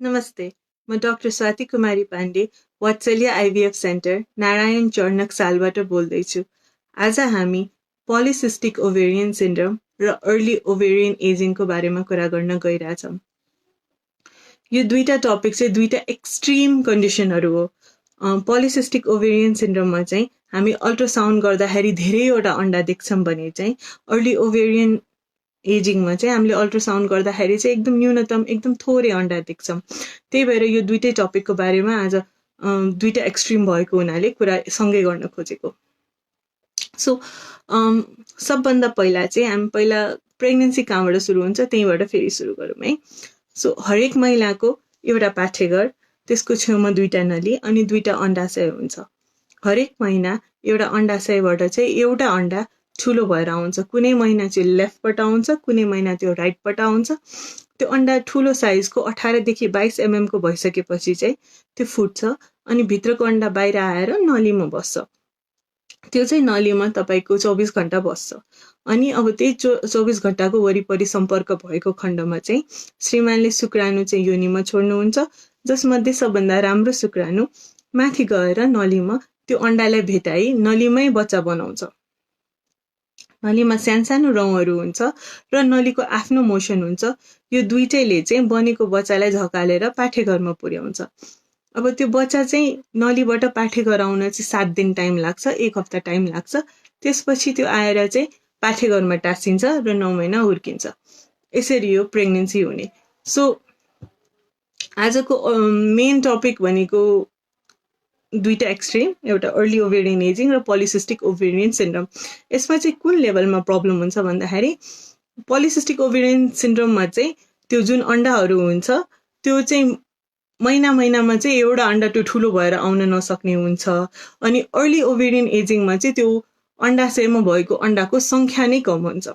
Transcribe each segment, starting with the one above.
नमस्ते, म डाक्टर स्वाति कुमारी पाण्डे, वात्सल्य आइभीएफ सेन्टर, नारायण चर्नक सालबाट बोल्दैछु। आज हामी पोलिसिस्टिक ओभेरियन सिन्ड्रोम र अर्ली ओभेरियन एजिङको बारेमा कुरा गर्न गइरहेछौँ। यो दुईटा टपिक चाहिँ दुईटा एक्सट्रिम कन्डिसनहरू हो। पोलिसिस्टिक ओभेरियन सिन्ड्रोममा चाहिँ हामी अल्ट्रासाउन्ड गर्दाखेरि धेरैवटा अन्डा देख्छौँ भने चाहिँ अर्ली ओभेरियन एजिङमा चाहिँ हामीले अल्ट्रासाउन्ड गर्दाखेरि चाहिँ एकदम न्यूनतम एकदम थोरै अन्डा देख्छौँ। त्यही भएर यो दुईटै टपिकको बारेमा आज दुईटा एक्सट्रिम भएको हुनाले कुरा सँगै गर्न खोजेको। सो सबभन्दा पहिला चाहिँ हामी पहिला प्रेग्नेन्सी कहाँबाट सुरु हुन्छ त्यहीँबाट फेरि सुरु गरौँ है। सो हरेक महिलाको एउटा पाठेघर, त्यसको छेउमा दुईटा नली अनि दुईटा अण्डाशय हुन्छ। हरेक महिना एउटा अण्डाशयबाट चाहिँ एउटा अन्डा ठुलो भएर आउँछ। कुनै महिना चाहिँ लेफ्टबाट आउँछ, कुनै महिना त्यो राइटबाट आउँछ। त्यो अन्डा ठुलो साइजको 18 देखि 22 mm को भइसकेपछि चाहिँ त्यो फुट्छ अनि भित्रको अन्डा बाहिर आएर नलीमा बस्छ। त्यो चाहिँ नलीमा तपाईँको 24 घण्टा बस्छ अनि अब त्यही 24 घण्टाको वरिपरि सम्पर्क भएको खण्डमा चाहिँ श्रीमानले शुक्राणु चाहिँ योनिमा छोड्नुहुन्छ, जसमध्ये सबभन्दा राम्रो शुक्राणु माथि गएर नलीमा त्यो अन्डालाई भेटाई नलीमै बच्चा बनाउँछ। नलीमा सानो रौँहरू हुन्छ र नलीको आफ्नो मोसन हुन्छ। यो दुईटैले चाहिँ बनेको बच्चालाई झकालेर पाठेघरमा पुर्याउँछ। अब त्यो बच्चा चाहिँ नलीबाट पाठेघर आउन चाहिँ 7 दिन टाइम लाग्छ, 1 हप्ता टाइम लाग्छ। त्यसपछि त्यो आएर चाहिँ पाठेघरमा टाँसिन्छ र 9 महिना हुर्किन्छ। यसरी यो प्रेग्नेन्सी हुने। सो आजको मेन टपिक भनेको दुईटा एक्सट्रिम, एउटा अर्ली ओभेरियन एजिङ र पोलिसिस्टिक ओभेरियन सिन्ड्रोम। यसमा चाहिँ कुन लेभलमा प्रब्लम हुन्छ भन्दाखेरि पोलिसिस्टिक ओभेरियन सिन्ड्रोममा चाहिँ त्यो जुन अन्डाहरू हुन्छ त्यो चाहिँ महिनामा चाहिँ एउटा अन्डा त्यो ठुलो भएर आउन नसक्ने हुन्छ। अनि अर्ली ओभेरियन एजिङमा चाहिँ त्यो अन्डाशयमा भएको अन्डाको सङ्ख्या नै कम हुन्छ।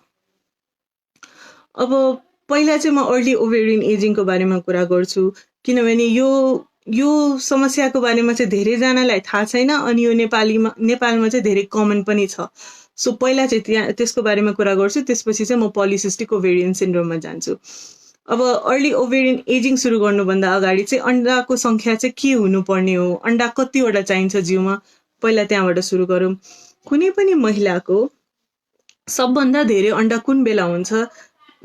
अब पहिला चाहिँ म अर्ली ओभेरियन एजिङको बारेमा कुरा गर्छु, किनभने यो समस्याको बारेमा चाहिँ धेरैजनालाई थाहा छैन अनि यो नेपालमा चाहिँ धेरै कमन पनि छ। सो पहिला चाहिँ त्यसको बारेमा कुरा गर्छु, त्यसपछि चाहिँ म पोलिसिस्टिक ओभेरियन सिन्ड्रोममा जान्छु। अब अर्ली ओभेरियन एजिङ सुरु गर्नुभन्दा अगाडि चाहिँ अन्डाको सङ्ख्या चाहिँ के हुनुपर्ने हो, अन्डा कतिवटा चाहिन्छ जिउमा, पहिला त्यहाँबाट सुरु गरौँ। कुनै पनि महिलाको सबभन्दा धेरै अन्डा कुन बेला हुन्छ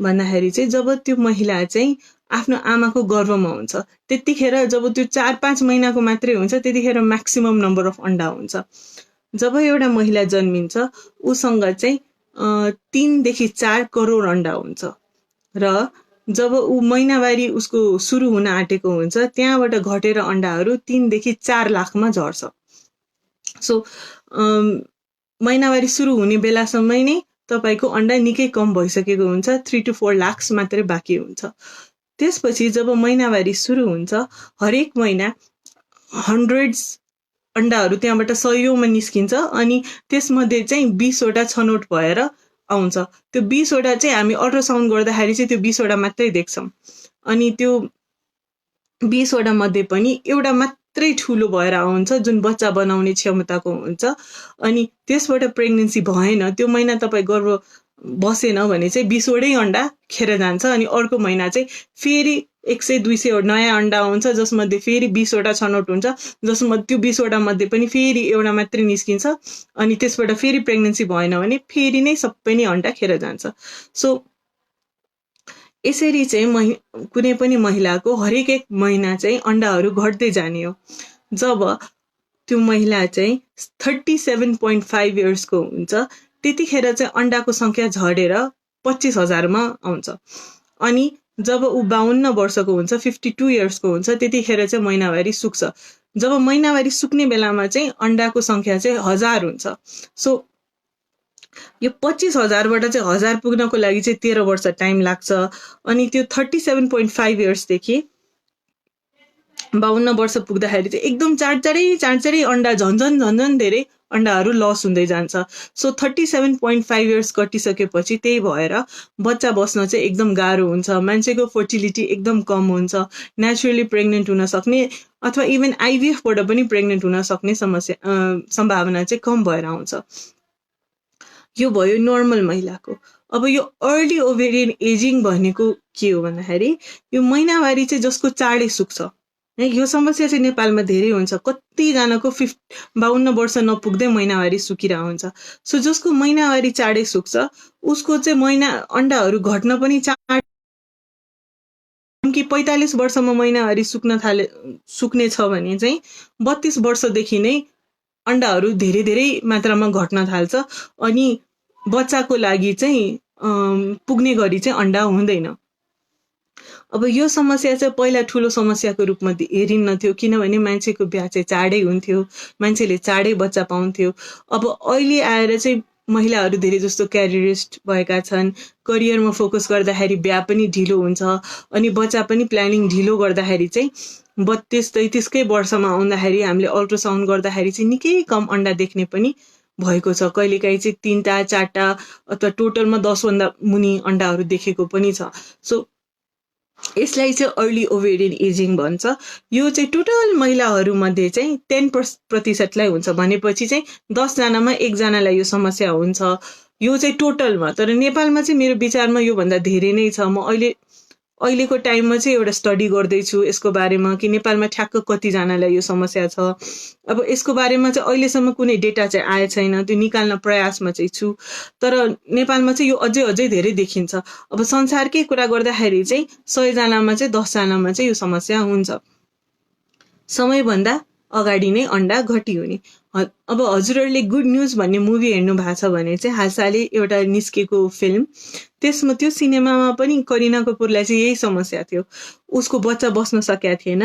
भन्दाखेरि चाहिँ जब त्यो महिला चाहिँ आफ्नो आमाको गर्भमा हुन्छ। त्यतिखेर जब त्यो 4-5 महिनाको मात्रै हुन्छ त्यतिखेर म्याक्सिमम नम्बर अफ अन्डा हुन्छ। जब एउटा महिला जन्मिन्छ उसँग चाहिँ 3 देखि 4 करोड अन्डा हुन्छ र जब ऊ महिनावारी उसको सुरु हुन आँटेको हुन्छ त्यहाँबाट घटेर अन्डाहरू 3 देखि 4 लाखमा झर्छ। सो महिनावारी सुरु हुने बेलासम्मै नै तपाईँको अन्डा निकै कम भइसकेको हुन्छ, 3 to 4 लाख मात्रै बाँकी हुन्छ। त्यसपछि जब महिनावारी सुरु हुन्छ हरेक महिना हन्ड्रेड्स अन्डाहरू त्यहाँबाट सयौँमा निस्किन्छ अनि त्यसमध्ये चाहिँ 20वटा छनौट भएर आउँछ। त्यो 20वटा चाहिँ हामी अल्ट्रासाउन्ड गर्दाखेरि चाहिँ त्यो 20वटा मात्रै देख्छौँ अनि त्यो 20वटा मध्ये पनि एउटा मात्रै ठुलो भएर आउँछ जुन बच्चा बनाउने क्षमताको हुन्छ। अनि त्यसबाट प्रेग्नेन्सी भएन, त्यो महिना तपाईँ गर्भ बसेन भने चाहिँ 20वटै अन्डा खेर जान्छ अनि अर्को महिना चाहिँ फेरि 100-200 नयाँ अन्डा आउँछ, जसमध्ये फेरि 20वटा छनौट हुन्छ, जसमा त्यो 20वटा मध्ये पनि फेरि एउटा मात्रै निस्किन्छ अनि त्यसबाट फेरि प्रेग्नेन्सी भएन भने फेरि नै सबै नै अन्डा खेर जान्छ। सो यसरी चाहिँ कुनै पनि महिलाको हरेक एक महिना चाहिँ अन्डाहरू घट्दै जाने हो। जब त्यो महिला चाहिँ 37.5 इयर्सको हुन्छ त्यतिखेर चाहिँ अन्डाको सङ्ख्या झरेर 25,000मा आउँछ अनि जब ऊ 52 वर्षको हुन्छ 52 इयर्सको हुन्छ त्यतिखेर चाहिँ महिनावारी सुक्छ। जब महिनावारी सुक्ने बेलामा चाहिँ अन्डाको सङ्ख्या चाहिँ 1000 हुन्छ। सो यो 25,000बाट चाहिँ 1000 पुग्नको लागि चाहिँ 13 वर्ष टाइम लाग्छ अनि त्यो 37.5 इयर्सदेखि 52 वर्ष पुग्दाखेरि चाहिँ एकदम चाँडै अन्डा झन्झन धेरै अन्डाहरू लस हुँदै जान्छ। सो 37.5 इयर्स कटिसकेपछि त्यही भएर बच्चा बस्न चाहिँ एकदम गाह्रो हुन्छ, मान्छेको फर्टिलिटी एकदम कम हुन्छ, नेचुरली प्रेग्नेन्ट हुन सक्ने अथवा इभन आइभीएफबाट पनि प्रेग्नेन्ट हुन सक्ने सम्भावना चाहिँ कम भएर आउँछ। यो भयो नर्मल महिलाको। अब यो अर्ली ओभेरियन एजिङ भनेको के हो भन्दाखेरि यो महिनावारी चाहिँ जसको चाँडै सुक्छ है, यो समस्या चाहिँ नेपालमा धेरै हुन्छ। कतिजनाको 52 वर्ष नपुग्दै महिनावारी सुकिरहेको हुन्छ। सो जसको महिनावारी चाँडै सुक्छ उसको चाहिँ अन्डाहरू घट्न पनि चाँडै, कि 45 वर्षमा महिनावारी सुक्ने छ भने चाहिँ 32 वर्षदेखि नै अन्डाहरू धेरै धेरै मात्रामा घट्न थाल्छ अनि बच्चाको लागि चाहिँ पुग्ने गरी चाहिँ अन्डा हुँदैन। अब यो समस्या चाहिँ पहिला ठुलो समस्याको रूपमा हेरिन्नथ्यो, किनभने मान्छेको बिहा चाहिँ चाँडै हुन्थ्यो, मान्छेले चाँडै बच्चा पाउँथ्यो। अब अहिले आएर चाहिँ महिलाहरू धेरै जस्तो क्यारियरिस्ट भएका छन्, करियरमा फोकस गर्दाखेरि बिहा पनि ढिलो हुन्छ अनि बच्चा पनि प्लानिङ ढिलो गर्दाखेरि चाहिँ 32-33कै वर्षमा आउँदाखेरि हामीले अल्ट्रासाउन्ड गर्दाखेरि चाहिँ निकै कम अन्डा देख्ने पनि भएको छ। कहिलेकाहीँ चाहिँ 3टा 4टा अथवा टोटलमा 10भन्दा मुनि अन्डाहरू देखेको पनि छ। सो यसलाई चाहिँ अर्ली ओभेरियन एजिङ भन्छ। यो चाहिँ टोटल महिलाहरूमध्ये चाहिँ 10% हुन्छ भनेपछि चाहिँ 10 जनामा 1 जनालाई यो समस्या हुन्छ। यो चाहिँ टोटलमा, तर नेपालमा चाहिँ मेरो विचारमा योभन्दा धेरै नै छ। म अहिलेको टाइममा चाहिँ एउटा स्टडी गर्दैछु यसको बारेमा कि नेपालमा ठ्याक्क कतिजनालाई यो समस्या छ। अब यसको बारेमा चाहिँ अहिलेसम्म कुनै डेटा चाहिँ आए छैन, त्यो निकाल्न प्रयासमा चाहिँ छु, तर नेपालमा चाहिँ यो अझै धेरै देखिन्छ। अब संसारकै कुरा गर्दाखेरि चाहिँ 100 जनामा चाहिँ 10 जनामा चाहिँ यो समस्या हुन्छ। समयभन्दा अगाडि नै अन्डा घटिहुने। अब हजुरहरूले गुड न्युज भन्ने मुभी हेर्नु भएको छ भने चाहिँ हालसालै एउटा निस्केको फिल्म, त्यसमा त्यो सिनेमामा पनि करिना कपुरलाई चाहिँ यही समस्या थियो। उसको बच्चा बस्न सकेका थिएन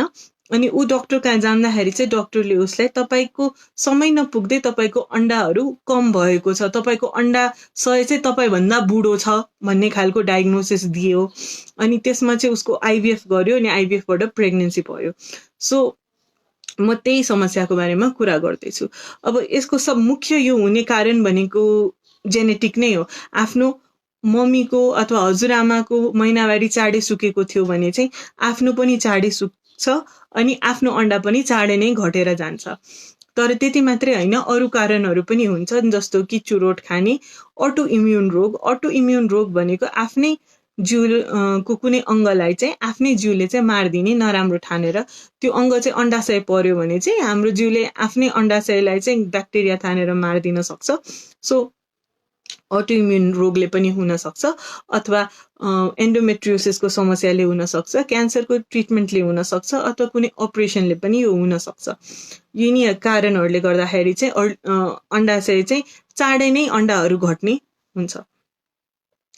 अनि ऊ डक्टर कहाँ जाँदाखेरि चाहिँ डक्टरले उसलाई तपाईँको समय नपुग्दै तपाईँको अन्डाहरू कम भएको छ, तपाईँको अन्डा सय चाहिँ तपाईँभन्दा बुढो छ भन्ने खालको डायग्नोसिस दियो। अनि त्यसमा चाहिँ उसको आइभीएफ गर्यो अनि आइभीएफबाट प्रेग्नेन्सी भयो। सो म त्यही समस्याको बारेमा कुरा गर्दैछु। अब यसको सब मुख्य यो हुने कारण भनेको जेनेटिक नै हो। आफ्नो मम्मीको अथवा हजुरआमाको महिनावारी चाँडै सुकेको थियो भने चाहिँ आफ्नो पनि चाँडै सुक्छ अनि आफ्नो अन्डा पनि चाँडै नै घटेर जान्छ। तर त्यति मात्रै होइन, अरू कारणहरू पनि हुन्छन्, जस्तो कि चुरोट खाने, अटो इम्युन रोग। अटो इम्युन रोग भनेको आफ्नै जिउको कुनै अङ्गलाई चाहिँ आफ्नै जिउले चाहिँ मारिदिने नराम्रो ठानेर त्यो अङ्ग चाहिँ अन्डाशय पर्यो भने चाहिँ हाम्रो जिउले आफ्नै अन्डाशयलाई चाहिँ ब्याक्टेरिया तानेर मारिदिन सक्छ। सो अटोइम्युन रोगले पनि हुनसक्छ अथवा एन्डोमेट्रियोसिसको समस्याले हुनसक्छ, क्यान्सरको ट्रिटमेन्टले हुनसक्छ अथवा कुनै अपरेसनले पनि यो हुनसक्छ। यिनी कारणहरूले गर्दाखेरि चाहिँ अन्डाशय चाहिँ चाँडै नै अन्डाहरू घट्ने हुन्छ।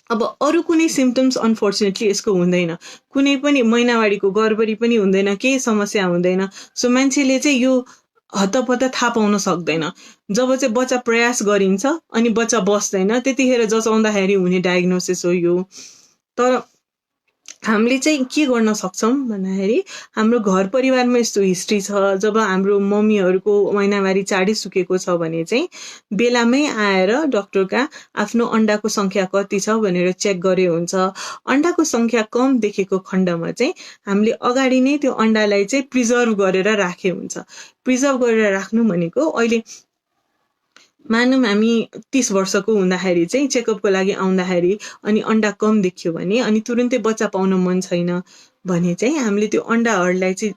अब अरू कुनै सिम्पटम्स अनफर्चुनेटली यसको हुँदैन, कुनै पनि महिनावारीको गडबडी पनि हुँदैन, केही समस्या हुँदैन। सो मान्छेले चाहिँ यो हतपत थाहा पाउन सक्दैन। जब चाहिँ बच्चा प्रयास गरिन्छ अनि बच्चा बस्दैन त्यतिखेर जचाउँदाखेरि हुने डायग्नोसिस हो यो। तर हामीले चाहिँ के गर्न सक्छौँ भन्दाखेरि हाम्रो घर परिवारमा यस्तो हिस्ट्री छ, जब हाम्रो मम्मीहरूको महिनावारी चाँडै सुकेको छ भने चाहिँ बेलामै आएर डक्टर कहाँ आफ्नो अन्डाको सङ्ख्या कति छ भनेर चेक गरे हुन्छ। अन्डाको सङ्ख्या कम देखेको खण्डमा चाहिँ हामीले अगाडि नै त्यो अन्डालाई चाहिँ प्रिजर्भ गरेर राखे हुन्छ। प्रिजर्भ गरेर राख्नु भनेको अहिले मानौँ हामी 30 वर्षको हुँदाखेरि चाहिँ चेकअपको लागि आउँदाखेरि अनि अन्डा कम देखियो भने अनि तुरुन्तै बच्चा पाउन मन छैन भने चाहिँ हामीले त्यो अन्डाहरूलाई चाहिँ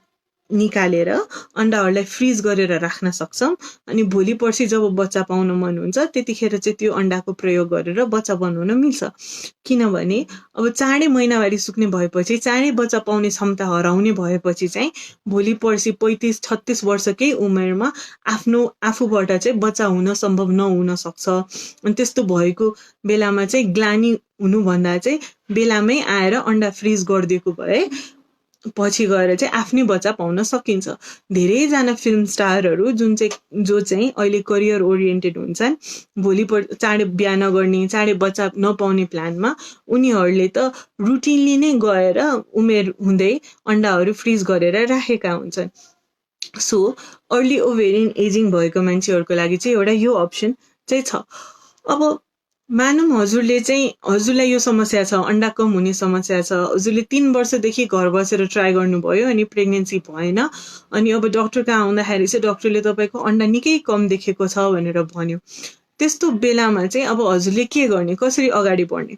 निकालेर अन्डाहरूलाई फ्रिज गरेर राख्न सक्छौँ। अनि भोलि पर्सि जब बच्चा पाउन मन हुन्छ त्यतिखेर चाहिँ त्यो अन्डाको प्रयोग गरेर बच्चा बनाउन मिल्छ। किनभने अब चाँडै महिनावारी सुक्ने भएपछि, चाँडै बच्चा पाउने क्षमता हराउने भएपछि चाहिँ भोलि पर्सि 35-36 वर्षकै उमेरमा आफूबाट चाहिँ बच्चा हुन सम्भव नहुन सक्छ। अनि त्यस्तो भएको बेलामा चाहिँ ग्लानी हुनुभन्दा चाहिँ बेलामै आएर अन्डा फ्रिज गरिदिएको भए पछि गएर चाहिँ आफ्नै बच्चा पाउन सकिन्छ। धेरैजना फिल्म स्टारहरू जो चाहिँ अहिले करियर ओरिएन्टेड हुन्छन्, भोलि चाँडै बिहा नगर्ने, चाँडै बच्चा नपाउने प्लानमा उनीहरूले त रुटिनली नै गएर उमेर हुँदै अन्डाहरू फ्रिज गरेर राखेका हुन्छन्। सो अर्ली ओभेरियन एजिङ भएको मान्छेहरूको लागि चाहिँ एउटा यो अप्सन चाहिँ छ। अब मानौँ हजुरलाई यो समस्या छ, अन्डा कम हुने समस्या छ, हजुरले 3 वर्षदेखि घर बसेर ट्राई गर्नुभयो अनि प्रेग्नेन्सी भएन अनि अब डक्टर कहाँ आउँदाखेरि चाहिँ डक्टरले तपाईँको अन्डा निकै कम देखेको छ भनेर भन्यो। त्यस्तो बेलामा चाहिँ अब हजुरले के गर्ने, कसरी अगाडि बढ्ने?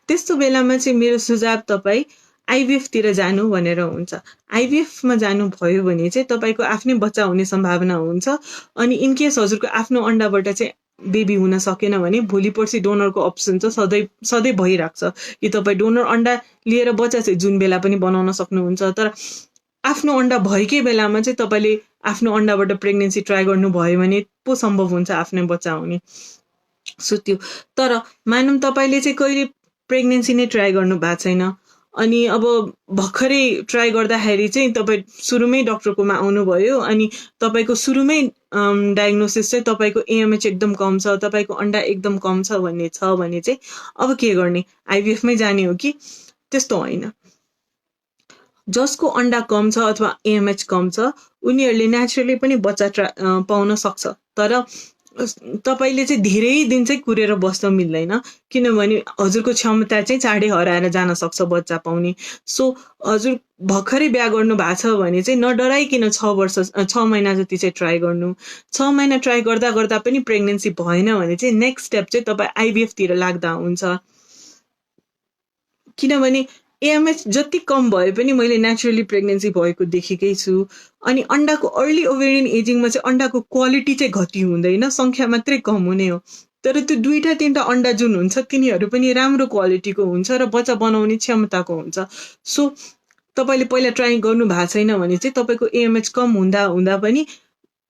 त्यस्तो बेलामा चाहिँ मेरो सुझाव तपाईँ आइभीएफतिर जानु भनेर हुन्छ। आइभीएफमा जानुभयो भने चाहिँ तपाईँको आफ्नै बच्चा हुने सम्भावना हुन्छ। अनि इनकेस हजुरको आफ्नो अन्डाबाट चाहिँ बेबी हुन सकेन भने भोलि पर्सि डोनरको अप्सन चाहिँ सधैँ भइरहेको छ कि तपाईँ डोनर अन्डा लिएर बच्चा चाहिँ जुन बेला पनि बनाउन सक्नुहुन्छ। तर आफ्नो अन्डा भएकै बेलामा चाहिँ तपाईँले आफ्नो अन्डाबाट प्रेग्नेन्सी ट्राई गर्नुभयो भने पो सम्भव हुन्छ आफ्नै बच्चा हुने। सो त्यो तर मानौँ तपाईँले चाहिँ कहिले प्रेग्नेन्सी नै ट्राई गर्नु भएको छैन अनि अब भर्खरै ट्राई गर्दाखेरि चाहिँ तपाईँ सुरुमै डक्टरकोमा आउनुभयो अनि तपाईँको सुरुमै डायग्नोसिस चाहिँ तपाईँको एएमएच एकदम कम छ, तपाईँको अन्डा एकदम कम छ भन्ने छ भने चाहिँ अब के गर्ने, आइभीएफमै जाने हो कि? त्यस्तो होइन। जसको अन्डा कम छ अथवा एएमएच कम छ उनीहरूले नेचुरली पनि बच्चा पाउन सक्छ। तर तपाईँले चाहिँ धेरै दिन चाहिँ कुरेर बस्न मिल्दैन किनभने हजुरको क्षमता चाहिँ चाँडै हराएर जान सक्छ बच्चा पाउने। सो हजुर भर्खरै बिहा गर्नु भएको छ भने चाहिँ नडराइकन 6 महिना जति चाहिँ ट्राई गर्नु। 6 महिना ट्राई गर्दा गर्दा पनि प्रेग्नेन्सी भएन भने चाहिँ नेक्स्ट स्टेप चाहिँ तपाईँ आइभीएफतिर लाग्दा हुन्छ। किनभने एएमएच जति कम भए पनि मैले नेचुरली प्रेग्नेन्सी भएको देखेकै छु। अनि अन्डाको अर्ली ओभेरियन एजिङमा चाहिँ अन्डाको क्वालिटी चाहिँ घटी हुँदैन, सङ्ख्या मात्रै कम हुने हो। तर त्यो 2-3टा अन्डा जुन हुन्छ तिनीहरू पनि राम्रो क्वालिटीको हुन्छ र बच्चा बनाउने क्षमताको हुन्छ। सो तपाईँले पहिला ट्राई गर्नु भएको छैन भने चाहिँ तपाईँको एएमएच कम हुँदा हुँदा पनि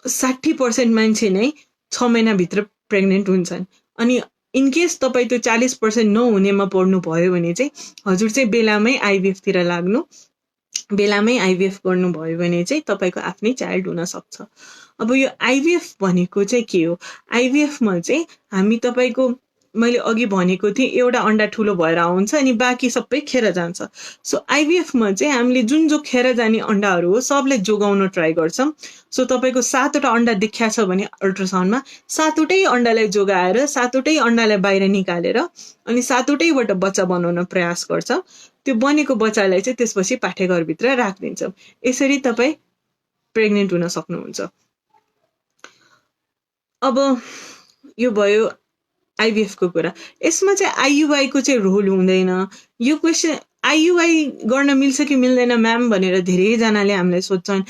60% मान्छे नै 6 महिनाभित्र प्रेग्नेन्ट हुन्छन्। अनि इनकेस तपाईँ त्यो 40% नहुनेमा पर्नु भयो भने चाहिँ हजुर चाहिँ बेलामै आइभीएफतिर लाग्नु। बेलामै आइभीएफ गर्नुभयो भने चाहिँ तपाईँको आफ्नै चाइल्ड हुन सक्छ। अब यो आइभीएफ भनेको चाहिँ के हो? आइभीएफमा चाहिँ हामी तपाईँको मैले अघि भनेको थिएँ एउटा अन्डा ठुलो भएर आउँछ अनि बाँकी सबै खेर जान्छ। सो आइभीएफमा चाहिँ हामीले जुन जो खेर जाने अन्डाहरू हो सबलाई जोगाउन ट्राई गर्छौँ। सो तपाईँको 7वटा अन्डा देखिया छ भने अल्ट्रासाउन्डमा 7वटै अन्डालाई जोगाएर 7वटै अन्डालाई बाहिर निकालेर अनि 7वटैबाट बच्चा बनाउन प्रयास गर्छ। त्यो बनेको बच्चालाई चाहिँ त्यसपछि पाठेघरभित्र राखिदिन्छौँ। यसरी तपाईँ प्रेग्नेन्ट हुन सक्नुहुन्छ। अब यो भयो आइभीएफको कुरा। यसमा चाहिँ आइयुआईको चाहिँ रोल हुँदैन। यो क्वेसन आइयुआई गर्न मिल्छ कि मिल्दैन म्याम भनेर धेरैजनाले हामीलाई सोध्छन्।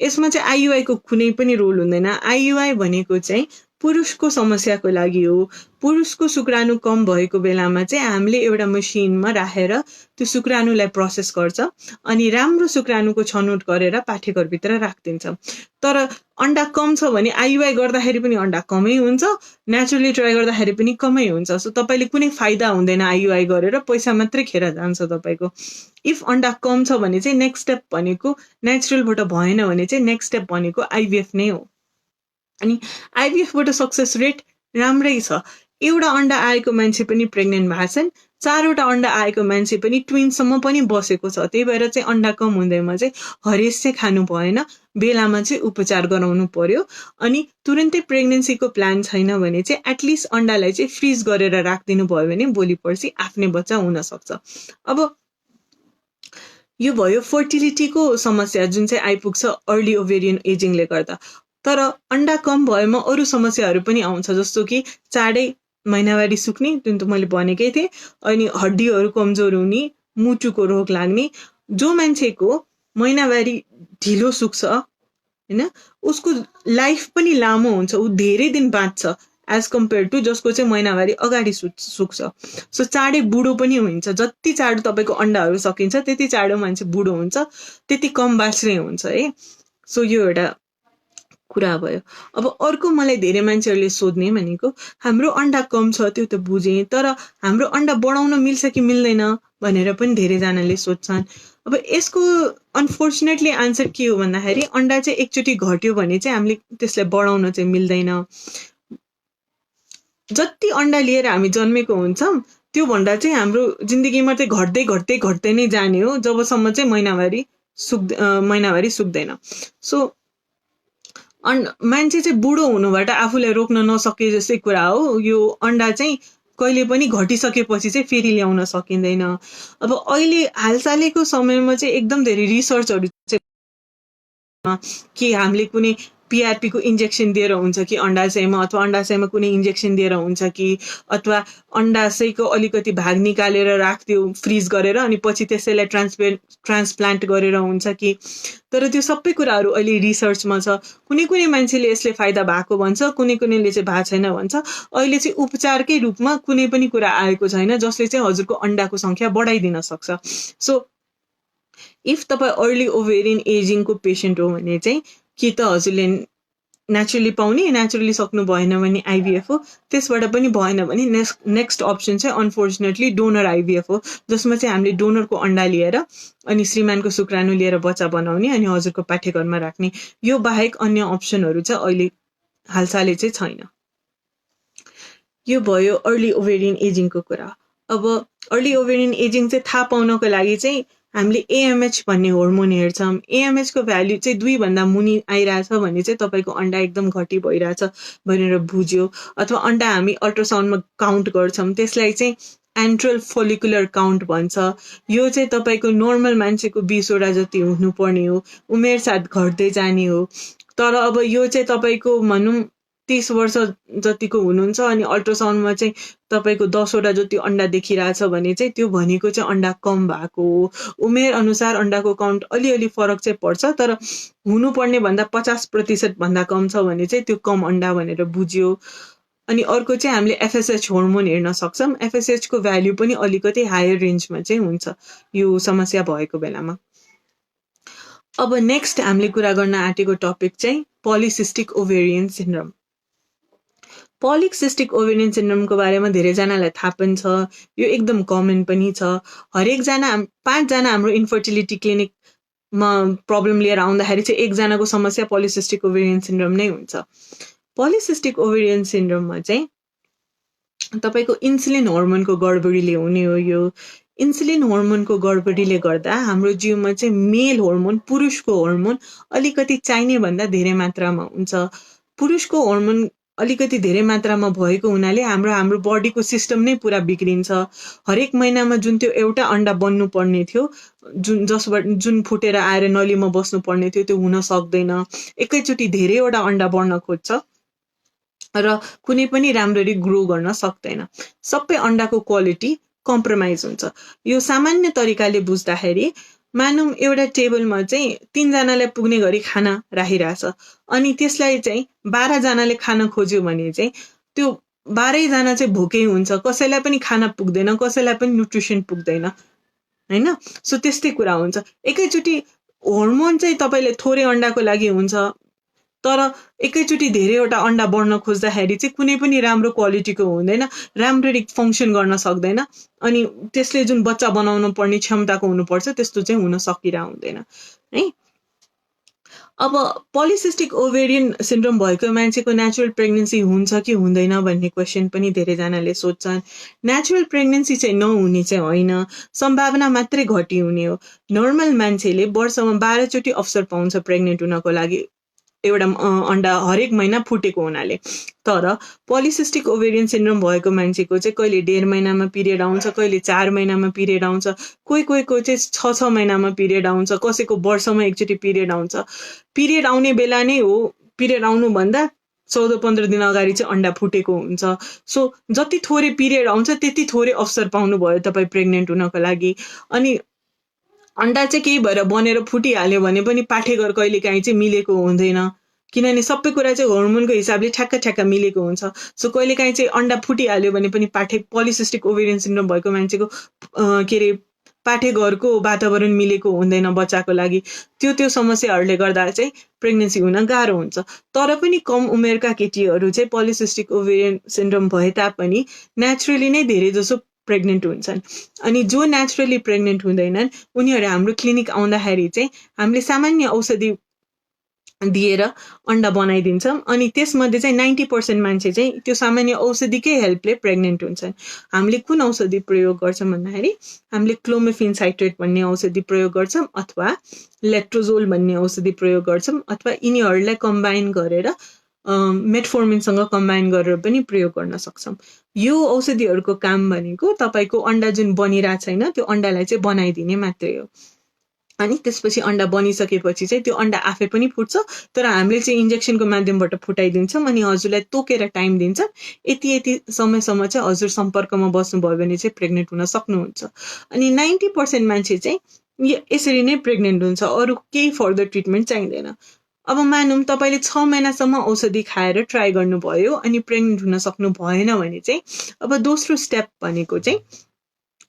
यसमा चाहिँ आइयुआईको कुनै पनि रोल हुँदैन। आइयुआई भनेको चाहिँ पुरुषको समस्याको लागि हो। पुरुषको शुक्राणु कम भएको बेलामा चाहिँ हामीले एउटा मसिनमा राखेर त्यो शुक्राणुलाई प्रोसेस गर्छ अनि राम्रो शुक्राणुको छनौट गरेर पाठेघरभित्र राखिदिन्छ। तर अन्डा कम छ भने आइयुआई गर्दाखेरि पनि अन्डा कमै हुन्छ, नेचुरली ट्राई गर्दाखेरि पनि कमै हुन्छ। सो तपाईँले कुनै फाइदा हुँदैन आइयुआई गरेर, पैसा मात्रै खेर जान्छ तपाईँको। इफ अन्डा कम छ भने चाहिँ नेक्स्ट स्टेप भनेको नेचुरलबाट भएन भने चाहिँ नेक्स्ट स्टेप भनेको आइभीएफ नै हो। अनि आइभीएफबाट सक्सेस रेट राम्रै छ। एउटा अन्डा आएको मान्छे पनि प्रेग्नेन्ट भएको छन्, 4वटा अन्डा आएको मान्छे पनि ट्विन्ससम्म पनि बसेको छ। त्यही भएर चाहिँ अन्डा कम हुँदैमा चाहिँ हरेस चाहिँ खानु भएन, बेलामा चाहिँ उपचार गराउनु पर्यो। अनि तुरन्तै प्रेग्नेन्सीको प्लान छैन भने चाहिँ एटलिस्ट अन्डालाई चाहिँ फ्रिज गरेर राखिदिनु भयो भने भोलि पर्सि आफ्नै बच्चा हुनसक्छ। अब यो भयो फर्टिलिटीको समस्या जुन चाहिँ आइपुग्छ अर्ली ओभेरियन एजिङले गर्दा। तर अन्डा कम भएमा अरू समस्याहरू पनि आउँछ, जस्तो कि चाँडै महिनावारी सुक्ने, जुन त मैले भनेकै थिएँ, अनि हड्डीहरू कमजोर हुने, मुटुको रोग लाग्ने। जो मान्छेको महिनावारी ढिलो सुक्छ हैन, उसको लाइफ पनि लामो हुन्छ, ऊ धेरै दिन बाँच्छ एज कम्पेयर टु जसको चाहिँ महिनावारी अगाडि सुक्छ। सो चाँडै बुढो पनि हुन्छ। जति चाँडो तपाईँको अन्डाहरू सकिन्छ त्यति चाँडो मान्छे बुढो हुन्छ, त्यति कम बाँच्ने हुन्छ है। सो यो एउटा कुरा भयो। अब अर्को मलाई धेरै मान्छेहरूले सोध्ने भनेको हाम्रो अन्डा कम छ, त्यो त बुझेँ, तर हाम्रो अन्डा बढाउन मिल्छ कि मिल्दैन भनेर पनि धेरैजनाले सोध्छन्। अब यसको अनफोर्चुनेटली आन्सर के हो भन्दाखेरि अन्डा चाहिँ एकचोटि घट्यो भने चाहिँ हामीले त्यसलाई बढाउन चाहिँ मिल्दैन। जति अन्डा लिएर हामी जन्मेको हुन्छौँ त्योभन्दा चाहिँ हाम्रो जिन्दगीमा चाहिँ घट्दै घट्दै घट्दै नै जाने हो जबसम्म चाहिँ महिनावारी सुक्दैन। सो मान्छे चाहिँ बुढो हुनुबाट आफूलाई रोक्न नसके जस्तै कुरा हो। यो अन्डा चाहिँ कहिले पनि घटिसकेपछि चाहिँ फेरि ल्याउन सकिँदैन। अब अहिले हालसालैको समयमा चाहिँ एकदम धेरै रिसर्चहरू चाहिँ कि हामीले कुनै PRP को इन्जेक्सन दिएर हुन्छ कि अन्डाशयमा, अथवा अन्डाशयमा कुनै इन्जेक्सन दिएर हुन्छ कि, अथवा अन्डाशयको अलिकति भाग निकालेर राख्दियो फ्रिज गरेर अनि पछि त्यसैलाई ट्रान्सप्लान्ट गरेर हुन्छ कि। तर त्यो सबै कुराहरू अहिले रिसर्चमा छ। कुनै कुनै मान्छेले यसले फाइदा भएको भन्छ, कुनै कुनैले चाहिँ भएको छैन भन्छ। अहिले चाहिँ उपचारकै रूपमा कुनै पनि कुरा आएको छैन जसले चाहिँ हजुरको अन्डाको सङ्ख्या बढाइदिन सक्छ। सो इफ तपाईँ अर्ली ओभेरियन एजिङको पेसेन्ट हो भने चाहिँ कि त हजुरले नेचुरली पाउने, नेचुरली सक्नु भएन भने आइभीएफ हो, त्यसबाट पनि भएन भने नेक्स्ट अप्सन चाहिँ अनफोर्चुनेटली डोनर आइभीएफ हो, जसमा चाहिँ हामीले डोनरको अन्डा लिएर अनि श्रीमानको शुक्राणु लिएर बच्चा बनाउने अनि हजुरको पाठ्यघरमा राख्ने। यो बाहेक अन्य अप्सनहरू चाहिँ अहिले हालसालै चाहिँ छैन। यो भयो अर्ली ओभेरियन एजिङको कुरा। अब अर्ली ओभेरियन एजिङ चाहिँ थाहा पाउनको लागि चाहिँ हामीले AMH भन्ने होर्मोन हेर्छौँ। AMH को भ्याल्यु चाहिँ 2 भन्दा मुनि आइरहेछ भने चाहिँ तपाईँको अन्डा एकदम घटी भइरहेछ भनेर बुझ्यो। अथवा अन्डा हामी अल्ट्रासाउन्डमा काउन्ट गर्छौँ, त्यसलाई चाहिँ एन्ट्रल फोलिकुलर काउन्ट भन्छ। यो चाहिँ तपाईँको नर्मल मान्छेको 20वटा जति हुनुपर्ने हो, उमेर साथ घट्दै जाने हो। तर अब यो चाहिँ तपाईँको भनौँ 30 वर्ष जतिको हुनुहुन्छ अनि अल्ट्रासाउन्डमा चाहिँ तपाईँको 10वटा जति अन्डा देखिरहेछ भने चाहिँ त्यो भनेको चाहिँ अन्डा कम भएको हो। उमेर अनुसार अन्डाको काउन्ट अलिअलि फरक चाहिँ पर्छ, तर हुनुपर्ने भन्दा 50% भन्दा कम छ भने चाहिँ त्यो कम अन्डा भनेर बुझ्यो। अनि अर्को चाहिँ हामीले FSH होर्मोन हेर्न सक्छौँ। FSH को भ्याल्यु पनि अलिकति हायर रेन्जमा चाहिँ हुन्छ यो समस्या भएको बेलामा। अब नेक्स्ट हामीले कुरा गर्न आँटेको टपिक चाहिँ polycystic ovarian syndrome. Polycystic ovarian सिन्ड्रोमको बारेमा धेरैजनालाई थाहा पनि छ, यो एकदम कमन पनि छ। हरेकजना 5 जना हाम्रो इन्फर्टिलिटी क्लिनिकमा प्रब्लम लिएर आउँदाखेरि चाहिँ एकजनाको समस्या पोलिसिस्टिक ओभेरियन सिन्ड्रोम नै हुन्छ। पोलिसिस्टिक ओभेरियन सिन्ड्रोममा चाहिँ तपाईँको इन्सुलिन होर्मोनको गडबडीले हुने हो। यो इन्सुलिन होर्मोनको गडबडीले गर्दा हाम्रो जिउमा चाहिँ मेल होर्मोन, पुरुषको होर्मोन अलिकति चाहिने भन्दा धेरै मात्रामा हुन्छ। पुरुषको होर्मोन अलिकति धेरै मात्रामा भएको हुनाले हाम्रो बडीको सिस्टम नै पुरा बिग्रिन्छ। हरेक महिनामा जुन त्यो एउटा अन्डा बन्नु पर्ने थियो, जुन फुटेर आएर नलीमा बस्नु पर्ने थियो, त्यो हुन सक्दैन। एकैचोटि धेरैवटा अन्डा बढ्न खोज्छ र कुनै पनि राम्ररी ग्रो गर्न सक्दैन। सबै अन्डाको क्वालिटी कम्प्रोमाइज हुन्छ। यो सामान्य तरिकाले बुझ्दाखेरि मानौँ एउटा टेबलमा चाहिँ 3 जनालाई पुग्ने गरी खाना राखिरहेछ अनि त्यसलाई चाहिँ 12 जनाले खान खोज्यो भने चाहिँ त्यो 12 जना चाहिँ भोकै हुन्छ, कसैलाई पनि खाना पुग्दैन, कसैलाई पनि न्युट्रिसन पुग्दैन, हैन? सो त्यस्तै कुरा हुन्छ। एकैचोटि होर्मोन चाहिँ तपाईँले थोरै अन्डाको लागि हुन्छ, तर एकैचोटि धेरैवटा अन्डा बढ्न खोज्दाखेरि चाहिँ कुनै पनि राम्रो क्वालिटीको हुँदैन, राम्ररी फङ्सन गर्न सक्दैन अनि त्यसले जुन बच्चा बनाउन पर्ने क्षमताको हुनुपर्छ त्यस्तो चाहिँ हुन सकिरहेको हुँदैन है। अब पोलिसिस्टिक ओभेरियन सिन्ड्रोम भएको मान्छेको नेचुरल प्रेग्नेन्सी हुन्छ कि हुँदैन भन्ने क्वेसन पनि धेरैजनाले सोध्छन्। नेचुरल प्रेग्नेन्सी चाहिँ नहुने चाहिँ होइन, सम्भावना मात्रै घटी हुने हो। नर्मल मान्छेले वर्षमा 12 चोटि अवसर पाउँछ प्रेग्नेन्ट हुनको लागि, एउटा अन्डा हरेक महिना फुटेको हुनाले। तर पोलिसिस्टिक ओभेरियन सिन्ड्रोम भएको मान्छेको चाहिँ कहिले 1.5 महिनामा पिरियड आउँछ, कहिले 4 महिनामा पिरियड आउँछ, कोहीको चाहिँ 6 महिनामा पिरियड आउँछ, कसैको वर्षमा एकचोटि पिरियड आउँछ। पिरियड आउने बेला नै हो, पिरियड आउनुभन्दा 14-15 दिन अगाडि चाहिँ अन्डा फुटेको हुन्छ। सो जति थोरै पिरियड आउँछ त्यति थोरै अवसर पाउनुभयो तपाईँ प्रेग्नेन्ट हुनको लागि। अनि अन्डा चाहिँ केही भएर बनेर फुटिहाल्यो भने पनि पाठेघर कहिलेकाहीँ चाहिँ मिलेको हुँदैन, किनभने सबै कुरा चाहिँ होर्मोनको हिसाबले ठ्याक्क मिलेको हुन्छ। सो कहिलेकाहीँ चाहिँ अन्डा फुटिहाल्यो भने पनि पोलिसिस्टिक ओभेरियन सिन्ड्रोम भएको मान्छेको पाठेघरको वातावरण मिलेको हुँदैन बच्चाको लागि। त्यो समस्याहरूले गर्दा चाहिँ प्रेग्नेन्सी हुन गाह्रो हुन्छ। तर पनि कम उमेरका केटीहरू चाहिँ पोलिसिस्टिक ओभेरियन सिन्ड्रोम भए तापनि नेचुरली नै धेरै जसो प्रेग्नेन्ट हुन्छन्। अनि जो नेचुरली प्रेग्नेन्ट हुँदैनन् उनीहरू हाम्रो क्लिनिक आउँदाखेरि चाहिँ हामीले सामान्य औषधि दिएर अन्डा बनाइदिन्छौँ अनि त्यसमध्ये चाहिँ 90% मान्छे चाहिँ त्यो सामान्य औषधिकै हेल्पले प्रेग्नेन्ट हुन्छन्। हामीले कुन औषधि प्रयोग गर्छौँ भन्दाखेरि हामीले क्लोमिफेन साइट्रेट भन्ने औषधि प्रयोग गर्छौँ अथवा लेट्रोजोल भन्ने औषधि प्रयोग गर्छौँ अथवा यिनीहरूलाई कम्बाइन गरेर मेटफोर्मिनसँग कम्बाइन गरेर पनि प्रयोग गर्न सक्छौँ। यो औषधिहरूको काम भनेको तपाईँको अन्डा जुन बनिरहेको छैन त्यो अन्डालाई चाहिँ बनाइदिने मात्रै हो। अनि त्यसपछि अन्डा बनिसकेपछि चाहिँ त्यो अन्डा आफै पनि फुट्छ, तर हामीले चाहिँ इन्जेक्सनको माध्यमबाट फुटाइदिन्छौँ अनि हजुरलाई तोकेर टाइम दिन्छ, यति यति समयसम्म चाहिँ हजुर सम्पर्कमा बस्नुभयो भने चाहिँ प्रेग्नेन्ट हुन सक्नुहुन्छ। अनि 90% मान्छे चाहिँ यसरी नै प्रेग्नेन्ट हुन्छ, अरू केही फर्दर ट्रिटमेन्ट चाहिँदैन। अब मानौँ तपाईँले 6 महिनासम्म औषधि खाएर ट्राई गर्नुभयो अनि प्रेग्नेन्ट हुन सक्नु भएन भने चाहिँ अब दोस्रो स्टेप भनेको चाहिँ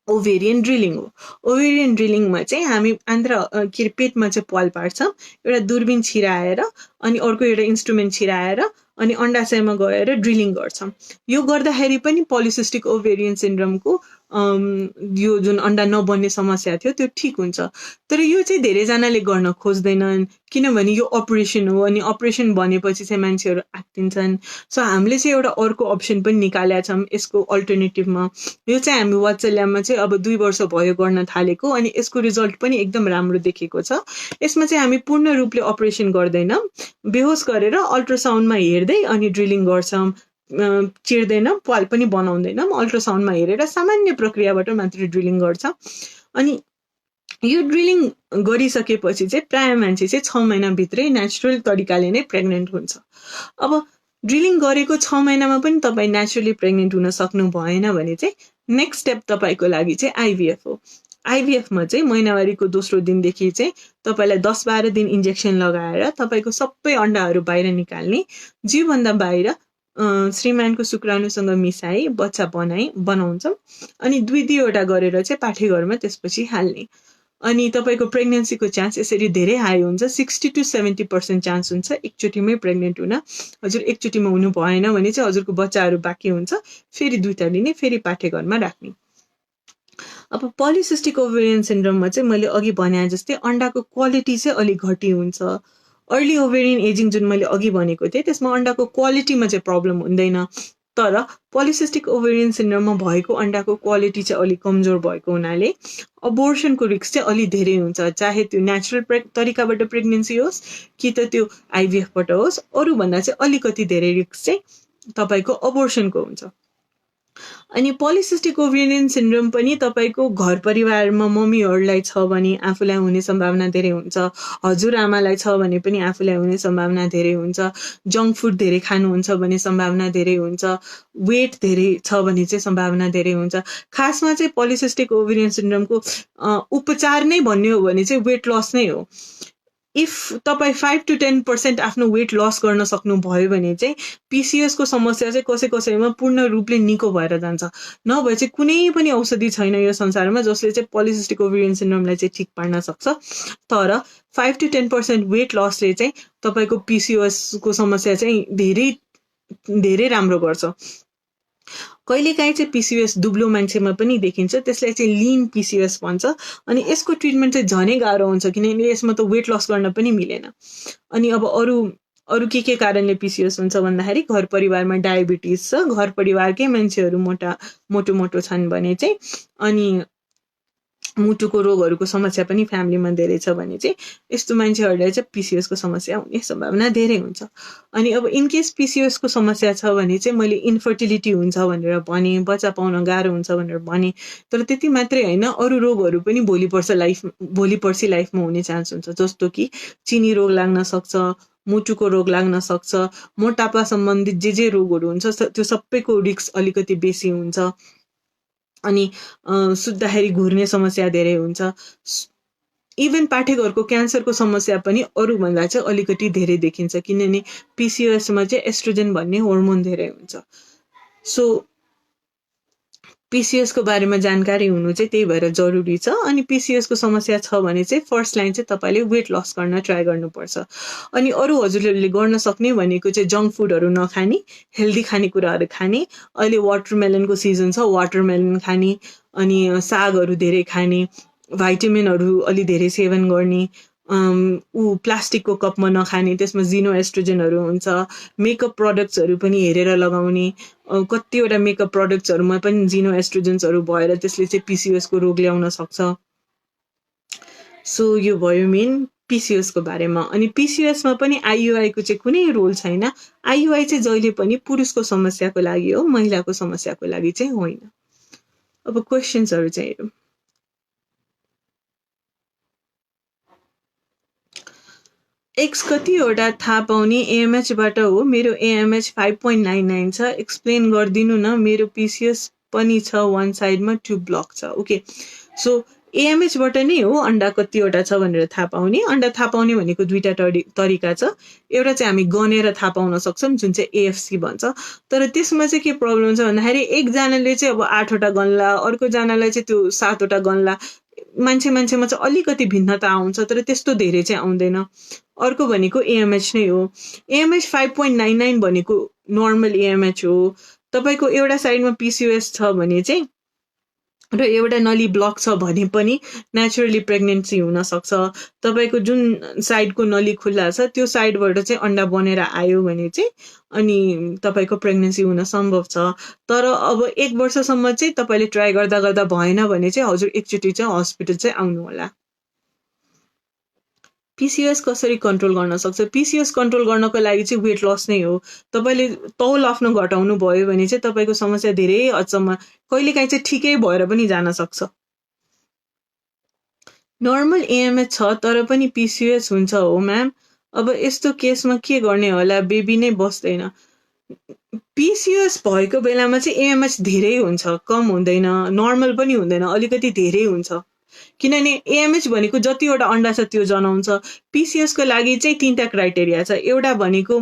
ओभेरियन ड्रिलिङ हो। ओभेरियन ड्रिलिङमा चाहिँ हामी के अरे पेटमा चाहिँ प्वाल पार्छौँ, एउटा दूरबीन छिराएर अनि अर्को एउटा इन्स्ट्रुमेन्ट छिराएर अनि अन्डाशयमा गएर ड्रिलिङ गर्छौँ। यो गर्दाखेरि पनि पोलिसिस्टिक ओभेरियन सिन्ड्रोमको यो जुन अन्डा नबन्ने समस्या थियो त्यो ठिक हुन्छ। तर यो चाहिँ धेरैजनाले गर्न खोज्दैनन्, किनभने यो अपरेसन हो अनि अपरेसन भनेपछि चाहिँ मान्छेहरू आत्तिन्छन्। सो हामीले चाहिँ एउटा अर्को अप्सन पनि निकालेका छौँ यसको अल्टरनेटिभमा। यो चाहिँ हामी वात्सल्यमा चाहिँ अब 2 वर्ष भयो गर्न थालेको अनि यसको रिजल्ट पनि एकदम राम्रो देखेको छ। यसमा चाहिँ हामी पूर्ण रूपले अपरेसन गर्दैनौँ, बेहोस गरेर अल्ट्रासाउन्डमा हेर्दै अनि ड्रिलिङ गर्छौँ, चिर्दैनौँ, प्वाल पनि बनाउँदैनौँ, अल्ट्रासाउन्डमा हेरेर सामान्य प्रक्रियाबाट मात्र ड्रिलिङ गर्छौँ। अनि यो ड्रिलिङ गरिसकेपछि चाहिँ प्राय मान्छे चाहिँ 6 महिनाभित्रै नेचुरल तरिकाले नै प्रेग्नेन्ट हुन्छ। अब ड्रिलिङ गरेको 6 महिनामा पनि तपाईँ नेचुरली प्रेग्नेन्ट हुन सक्नु भएन भने चाहिँ नेक्स्ट स्टेप तपाईँको लागि चाहिँ आइभीएफ हो। आइभीएफमा चाहिँ महिनावारीको दोस्रो दिनदेखि चाहिँ तपाईँलाई 10-12 दिन इन्जेक्सन लगाएर तपाईँको सबै अन्डाहरू बाहिर निकाल्ने, जीवभन्दा बाहिर श्रीमानको शुक्राणुसँग मिसाई बच्चा बनाउँछौँ अनि 2-2वटा गरेर चाहिँ पाठेघरमा त्यसपछि हाल्ने। अनि तपाईँको प्रेग्नेन्सीको चान्स यसरी धेरै हाई हुन्छ, 60 to 70% चान्स हुन्छ एकचोटिमै प्रेग्नेन्ट हुन। हजुर एकचोटिमा हुनु भएन भने चाहिँ हजुरको बच्चाहरू बाँकी हुन्छ, फेरि 2टा लिने, फेरि पाठेघरमा राख्ने। अब पोलिसिस्टिक ओभेरियन सिन्ड्रोममा चाहिँ मैले अघि भने जस्तै अन्डाको क्वालिटी चाहिँ अलिक घटी हुन्छ। अर्ली ओभेरियन एजिङ जुन मैले अघि भनेको थिएँ त्यसमा अन्डाको क्वालिटीमा चाहिँ प्रब्लम हुँदैन, तर पोलिसिस्टिक ओभेरियन सिन्ड्रोममा भएको अन्डाको क्वालिटी चाहिँ अलिक कमजोर भएको हुनाले अबोर्सनको रिस्क चाहिँ अलिक धेरै हुन्छ, चाहे त्यो नेचुरल तरिकाबाट प्रेग्नेन्सी होस् कि त त्यो आइभीएफबाट होस्। अरूभन्दा चाहिँ अलिकति धेरै रिस्क चाहिँ तपाईँको अबोर्सनको हुन्छ। अनि पोलिसिस्टिक ओभेरियन सिन्ड्रोम पनि तपाईँको घर परिवारमा मम्मीहरूलाई छ भने आफूलाई हुने सम्भावना धेरै हुन्छ, हजुरआमालाई छ भने पनि आफूलाई हुने सम्भावना धेरै हुन्छ, जङ्क फुड धेरै खानुहुन्छ भने सम्भावना धेरै हुन्छ, वेट धेरै छ भने चाहिँ सम्भावना धेरै हुन्छ। खासमा चाहिँ पोलिसिस्टिक ओभेरियन सिन्ड्रोमको उपचार नै भन्ने हो भने चाहिँ वेट लस नै हो। इफ तपाईँ 5 to 10% आफ्नो वेट लस गर्न सक्नुभयो भने चाहिँ पिसिएसको समस्या चाहिँ कसै कसैमा पूर्ण रूपले निको भएर जान्छ। नभए चाहिँ कुनै पनि औषधि छैन यो संसारमा जसले चाहिँ पोलिसिस्टिक ओभेरियन सिन्ड्रोमलाई चाहिँ ठिक पार्न सक्छ, तर 5 to 10% वेट लसले चाहिँ तपाईँको पिसिओएसको समस्या चाहिँ धेरै धेरै राम्रो गर्छ। कहिलेकाहीँ चाहिँ पिसिओएस दुब्लो मान्छेमा पनि देखिन्छ, त्यसलाई चाहिँ लिन पिसिओएस भन्छ अनि यसको ट्रिटमेन्ट चाहिँ झनै गाह्रो हुन्छ किनभने यसमा त वेट लस गर्न पनि मिलेन। अनि अब अरू के कारणले पिसिओएस हुन्छ भन्दाखेरि घर परिवारमा डायबिटिज छ, घर परिवारकै मान्छेहरू मोटो छन् भने चाहिँ, अनि मुटुको रोगहरूको समस्या पनि फ्यामिलीमा धेरै छ भने चाहिँ यस्तो मान्छेहरूलाई चाहिँ पिसिओएसको समस्या हुने सम्भावना धेरै हुन्छ। अनि अब इनकेस पिसिओएसको समस्या छ भने चाहिँ मैले इन्फर्टिलिटी हुन्छ भनेर भने, बच्चा पाउन गाह्रो हुन्छ भनेर भने, तर त्यति मात्रै होइन अरू रोगहरू पनि भोलि पर्सि लाइफमा हुने चान्स हुन्छ, जस्तो कि चिनी रोग लाग्न सक्छ, मुटुको रोग लाग्न सक्छ, मोटापा सम्बन्धित जे रोगहरू हुन्छ त्यो सबैको रिस्क अलिकति बेसी हुन्छ। अनि सुत्दाखेरि घुर्ने समस्या धेरै हुन्छ। इभन पाठेघरको क्यान्सरको समस्या पनि अरूभन्दा चाहिँ अलिकति धेरै देखिन्छ किनभने पिसिओएसमा चाहिँ एस्ट्रोजन भन्ने होर्मोन धेरै हुन्छ। सो पिसिओएसको बारेमा जानकारी हुनु चाहिँ त्यही भएर जरुरी छ। अनि पिसिओएसको समस्या छ भने चाहिँ फर्स्ट लाइन चाहिँ तपाईँले वेट लस गर्न ट्राई गर्नुपर्छ। अनि अरू हजुरहरूले गर्न सक्ने भनेको चाहिँ जङ्क फुडहरू नखाने, हेल्दी खानेकुराहरू खाने, अहिले वाटरमेलनको सिजन छ वाटरमेलन खाने, अनि सागहरू धेरै खाने, भाइटामिनहरू अलि धेरै सेवन गर्ने, प्लास्टिकको कपमा नखाने, त्यसमा जिनो एस्ट्रोजनहरू हुन्छ, मेकअप प्रडक्ट्सहरू पनि हेरेर लगाउने, कतिवटा मेकअप प्रडक्ट्सहरूमा पनि जिनो एस्ट्रोजन्सहरू भएर त्यसले चाहिँ पिसिओएसको रोग ल्याउन सक्छ। सो यो भयो मेन पिसिओएसको बारेमा। अनि पिसिओएसमा पनि आइयुआईको चाहिँ कुनै रोल छैन। आइयुआई चाहिँ जहिले पनि पुरुषको समस्याको लागि हो, महिलाको समस्याको लागि चाहिँ होइन। अब क्वेसन्सहरू चाहिँ हेरौँ। एक्स कतिवटा थाहा पाउने एएमएचबाट हो? मेरो एएमएच 5.99 छ। एक्सप्लेन गरिदिनु न। मेरो पिसिएस पनि छ, वान साइडमा 2 ब्लक छ। ओके, सो एएमएचबाट नै हो अन्डा कतिवटा छ भनेर थाहा पाउने। अन्डा थाहा पाउने भनेको दुईटा तरिका छ। एउटा चाहिँ हामी गनेर थाहा पाउन सक्छौँ, जुन चाहिँ एएफसी भन्छ। तर त्यसमा चाहिँ के प्रब्लम छ भन्दाखेरि एकजनाले चाहिँ अब 8वटा गन्ला, अर्कोजनालाई चाहिँ त्यो 7वटा गन्ला। मान्छेमा चाहिँ अलिकति भिन्नता आउँछ, तर त्यस्तो धेरै चाहिँ आउँदैन। अर्को भनेको एएमएच नै हो। एएमएच 5.99 भनेको नर्मल एएमएच हो। तपाईँको एउटा साइडमा पिसिओएस छ भने चाहिँ र एउटा नली ब्लक छ भने पनि नेचुरली प्रेग्नेन्सी हुनसक्छ। तपाईँको जुन साइडको नली खुल्ला छ त्यो साइडबाट चाहिँ अन्डा बनेर आयो भने चाहिँ अनि तपाईँको प्रेग्नेन्सी हुन सम्भव छ। तर अब 1 वर्षसम्म चाहिँ तपाईँले ट्राई गर्दा गर्दा भएन भने चाहिँ हजुर एकचोटि चाहिँ हस्पिटल चाहिँ आउनु होला। पिसिओएस कसरी कन्ट्रोल गर्न सक्छ? पिसिओएस कन्ट्रोल गर्नको लागि चाहिँ वेट लस नै हो। तपाईँले तौल आफ्नो घटाउनु भयो भने चाहिँ तपाईँको समस्या धेरै हदसम्म कहिलेकाहीँ चाहिँ ठिकै भएर पनि जान सक्छ। नर्मल एएमएच छ तर पनि पिसिओएस हुन्छ हो म्याम। अब यस्तो केसमा के गर्ने होला? बेबी नै बस्दैन। पिसिओएस भएको बेलामा चाहिँ एएमएच धेरै हुन्छ, कम हुँदैन। नर्मल पनि हुँदैन, अलिकति धेरै हुन्छ। किनभने एएमएच भनेको जतिवटा अन्डा छ त्यो जनाउँछ। पिसिएसको लागि चाहिँ 3टा क्राइटेरिया छ। एउटा भनेको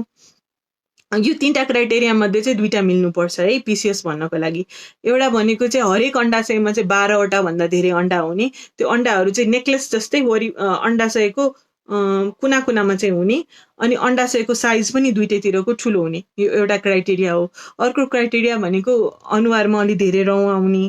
यो 3टा क्राइटेरिया मध्ये चाहिँ 2टा मिल्नुपर्छ है पिसिएस भन्नको लागि। एउटा भनेको चाहिँ हरेक अन्डाशयमा चाहिँ 12वटा भन्दा धेरै अन्डा हुने। त्यो अन्डाहरू चाहिँ नेक्लेस जस्तै अन्डाशयको कुना कुनामा चाहिँ हुने। अनि अन्डाशयको साइज पनि दुईटैतिरको ठुलो हुने। यो एउटा क्राइटेरिया हो। अर्को क्राइटेरिया भनेको अनुहारमा अलि धेरै रौँ आउने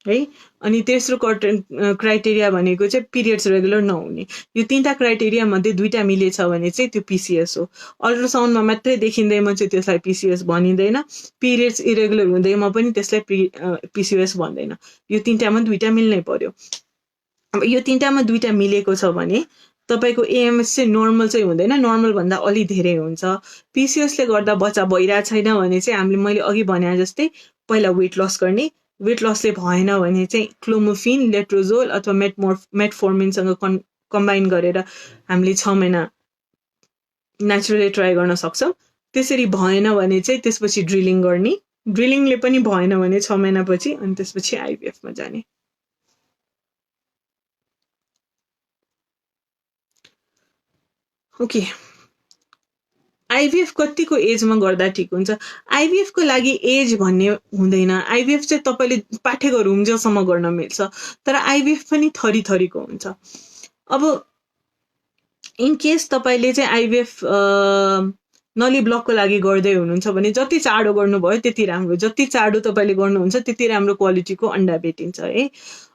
है। अनि तेस्रो क्राइटेरिया भनेको चाहिँ पिरियड्स रेगुलर नहुने। यो 3टा क्राइटेरिया मध्ये 2टा मिलेछ भने चाहिँ त्यो पिसिएस हो। अल्ट्रासाउन्डमा मात्रै देखिँदैमा चाहिँ त्यसलाई पिसिएस भनिँदैन। पिरियड्स इरेगुलर हुँदैमा पनि त्यसलाई पिसिएस भन्दैन। यो 3टामा 2टा मिल्नै पर्यो। अब यो 3टामा 2टा मिलेको छ भने तपाईँको एएमएस चाहिँ नर्मल चाहिँ हुँदैन, नर्मल भन्दा अलि धेरै हुन्छ। पिसिएसले गर्दा बच्चा भइरहेको छैन भने चाहिँ हामीले मैले अघि भने जस्तै पहिला वेट लस गर्ने। वेट लसले भएन भने चाहिँ क्लोमोफिन, लेट्रोजोल अथवा मेटफोर्मिनसँग कम्बाइन गरेर हामीले 6 महिना नेचुरली ट्राई गर्न सक्छौँ। त्यसरी भएन भने चाहिँ त्यसपछि ड्रिलिङ गर्ने। ड्रिलिङले पनि भएन भने 6 महिनापछि अनि त्यसपछि आइभिएफमा जाने। ओके, आइभिएफ कतिको एजमा गर्दा ठिक हुन्छ? आइभिएफको लागि एज भन्ने हुँदैन। आइभिएफ चाहिँ तपाईँले पाठेको रुम्जेलसम्म गर्न मिल्छ। तर आइभिएफ पनि थरी थरीको हुन्छ। अब इन केस तपाईँले चाहिँ आइभिएफ नली ब्लकको लागि गर्दै हुनुहुन्छ भने जति चाँडो गर्नुभयो त्यति राम्रो। जति चाँडो तपाईँले गर्नुहुन्छ त्यति राम्रो क्वालिटीको अन्डा भेटिन्छ है।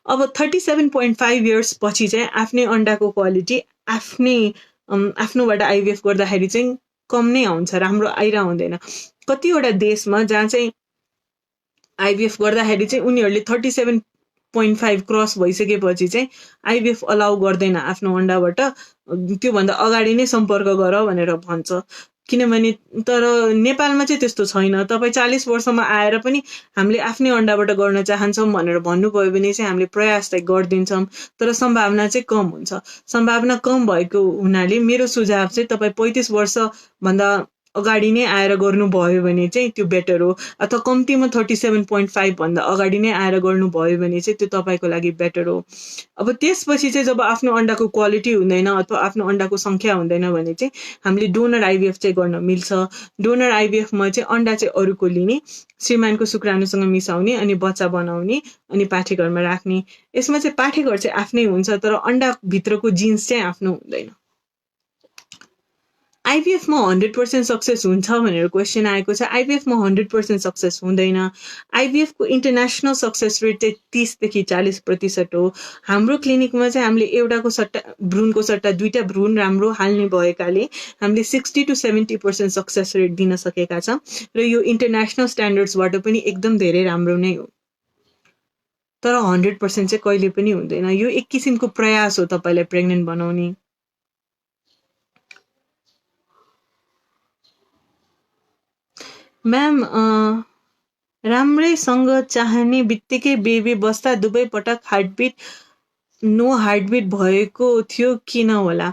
अब 37.5 इयर्स पछि चाहिँ आफ्नै अन्डाको क्वालिटी आफ्नोबाट आइभिएफ गर्दाखेरि चाहिँ कम नै आउँछ, राम्रो आइरह हुँदैन। कतिवटा देशमा जहाँ चाहिँ आइभिएफ गर्दाखेरि चाहिँ उनीहरूले 37.5 क्रस भइसकेपछि चाहिँ आइभिएफ अलाउ गर्दैन आफ्नो अन्डाबाट। त्योभन्दा अगाडि नै सम्पर्क गर भनेर भन्छ। किनभने तर नेपालमा चाहिँ त्यस्तो छैन। तपाईँ 40 वर्षमा आएर पनि हामीले आफ्नै अन्डाबाट गर्न चाहन्छौँ भनेर भन्नुभयो भने चाहिँ हामीले प्रयास चाहिँ गरिदिन्छौँ। तर सम्भावना चाहिँ कम हुन्छ। सम्भावना कम भएको हुनाले मेरो सुझाव चाहिँ तपाईँ 35 वर्षभन्दा अगाडि नै आएर गर्नुभयो भने चाहिँ त्यो बेटर हो। अथवा कम्तीमा 37.5 भन्दा अगाडि नै आएर गर्नुभयो भने चाहिँ त्यो तपाईँको लागि बेटर हो। अब त्यसपछि चाहिँ जब आफ्नो अन्डाको क्वालिटी हुँदैन अथवा आफ्नो अन्डाको सङ्ख्या हुँदैन भने चाहिँ हामीले डोनर आइभिएफ चाहिँ गर्न मिल्छ। डोनर आइभिएफमा चाहिँ अन्डा चाहिँ अरूको लिने, श्रीमानको शुक्राणुसँग मिसाउने अनि बच्चा बनाउने अनि पाठेघरमा राख्ने। यसमा चाहिँ पाठेघर चाहिँ आफ्नै हुन्छ तर अन्डाभित्रको जिन्स चाहिँ आफ्नो हुँदैन। आइभिएफमा 100% सक्सेस हुन्छ भनेर क्वेसन आएको छ। आइभिएफमा 100% सक्सेस हुँदैन। आइभिएफको इन्टरनेसनल सक्सेस रेट चाहिँ 30 देखि 40% हो। हाम्रो क्लिनिकमा चाहिँ हामीले एउटाको सट्टा भ्रूणको सट्टा 2टा भ्रूण राम्रो हाल्ने भएकाले हामीले 60 to 70% सक्सेस रेट दिन सकेका छौँ र यो इन्टरनेसनल स्ट्यान्डर्ड्सबाट पनि एकदम धेरै राम्रो नै हो। तर 100% चाहिँ कहिले पनि हुँदैन। यो एक किसिमको प्रयास हो तपाईँलाई प्रेग्नेन्ट बनाउने। म्याम राम्रैसँग चाहने बित्तिकै बेबी बस्दा दुवै पटक हार्टबिट नो हार्टबिट भएको थियो, किन होला?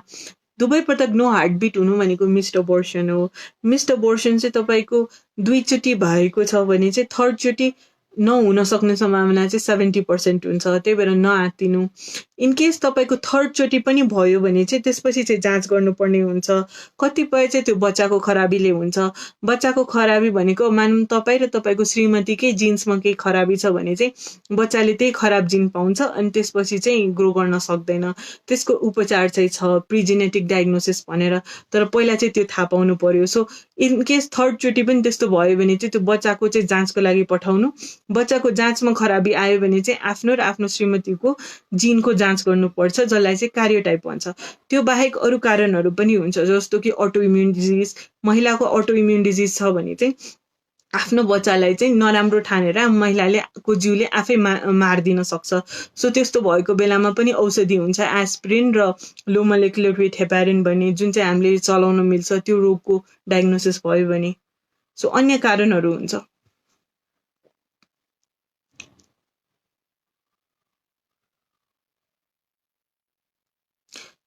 दुवैपटक नो हार्टबिट हुनु भनेको मिस्ड अबोर्सन हो। मिस्ड अबोर्सन चाहिँ तपाईँको 2 चोटि भएको छ भने चाहिँ 3rd चोटि नहुन सक्ने सम्भावना चाहिँ 70% हुन्छ, त्यही भएर नआत्तिनु। इनकेस तपाईँको 3rd चोटि पनि भयो भने चाहिँ त्यसपछि चाहिँ जाँच गर्नुपर्ने हुन्छ। कतिपय चाहिँ त्यो बच्चाको खराबीले हुन्छ। बच्चाको खराबी भनेको मानौँ तपाईँ र तपाईँको श्रीमतीकै जिन्समा केही खराबी छ भने चाहिँ बच्चाले त्यही खराब जिन पाउँछ अनि त्यसपछि चाहिँ ग्रो गर्न सक्दैन। त्यसको उपचार चाहिँ छ प्रिजेनेटिक डायग्नोसिस भनेर, तर पहिला चाहिँ त्यो थाहा पाउनु पर्यो। सो इनकेस 3rd चोटि पनि त्यस्तो भयो भने चाहिँ त्यो बच्चाको चाहिँ जाँचको लागि पठाउनु। बच्चाको जाँचमा खराबी आयो भने चाहिँ आफ्नो र आफ्नो श्रीमतीको जिनको जाँच गर्नुपर्छ, जसलाई चाहिँ कार्योटाइप भन्छ। त्यो बाहेक अरू कारणहरू पनि हुन्छ, जस्तो कि अटो इम्युन डिजिज। महिलाको अटो इम्युन डिजिज छ भने चाहिँ आफ्नो बच्चालाई चाहिँ नराम्रो ठानेर महिलाले को जिउले आफै मारिदिन सक्छ। सो त्यस्तो भएको बेलामा पनि औषधि हुन्छ, एस्पिरिन र लो मोलेकुलर वेट हेपारिन भन्ने, जुन चाहिँ हामीले चलाउन मिल्छ त्यो रोगको डायग्नोसिस भयो भने। सो अन्य कारणहरू हुन्छ।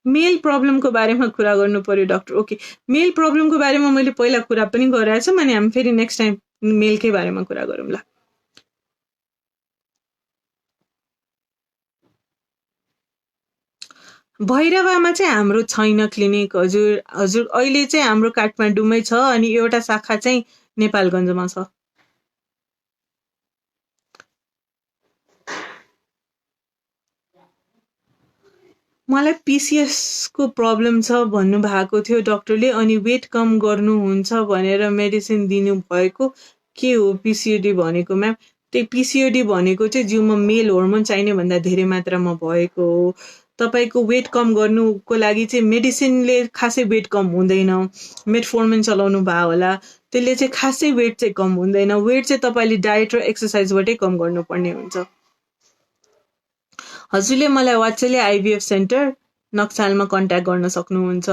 मेल प्रब्लमको बारेमा कुरा गर्नु पर्यो डाक्टर। ओके, मेल प्रब्लमको बारेमा मैले पहिला कुरा पनि गरेको छु, अनि हामी फेरि नेक्स्ट टाइम मेलकै बारेमा कुरा गरौँला। भैरवामा चाहिँ हाम्रो छैन क्लिनिक हजुर। हजुर अहिले चाहिँ हाम्रो काठमाडौँमै छ अनि एउटा शाखा चाहिँ नेपालगञ्जमा छ। मलाई पिसिएसको प्रब्लम छ भन्नुभएको थियो डाक्टरले, अनि वेट कम गर्नुहुन्छ भनेर मेडिसिन दिनुभएको। के हो पिसिओडी भनेको म्याम? त्यही पिसिओडी भनेको चाहिँ जिउमा मेल होर्मोन चाहिने भन्दा धेरै मात्रामा भएको हो। तपाईँको वेट कम गर्नुको लागि चाहिँ मेडिसिनले खासै वेट कम हुँदैन। मेटफोर्मिन चलाउनु भयो होला, त्यसले चाहिँ खासै वेट चाहिँ कम हुँदैन। वेट चाहिँ तपाईँले डायट र एक्सर्साइजबाटै कम गर्नुपर्ने हुन्छ। हजुरले मलाई वात्सल्य आइभीएफ सेन्टर नक्सालमा कन्ट्याक्ट गर्न सक्नुहुन्छ।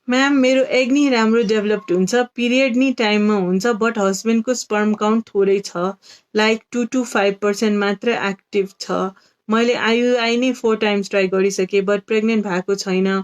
म्याम मेरो एग नि राम्रो डेभलप्ड हुन्छ, पिरियड नि टाइममा हुन्छ, बट हस्बेन्डको स्पर्म काउन्ट थोरै छ, लाइक 2 to 5% मात्र एक्टिभ छ। मैले आइयुआई नै 4 times ट्राई गरिसकेँ, बट प्रेग्नेन्ट भएको छैन।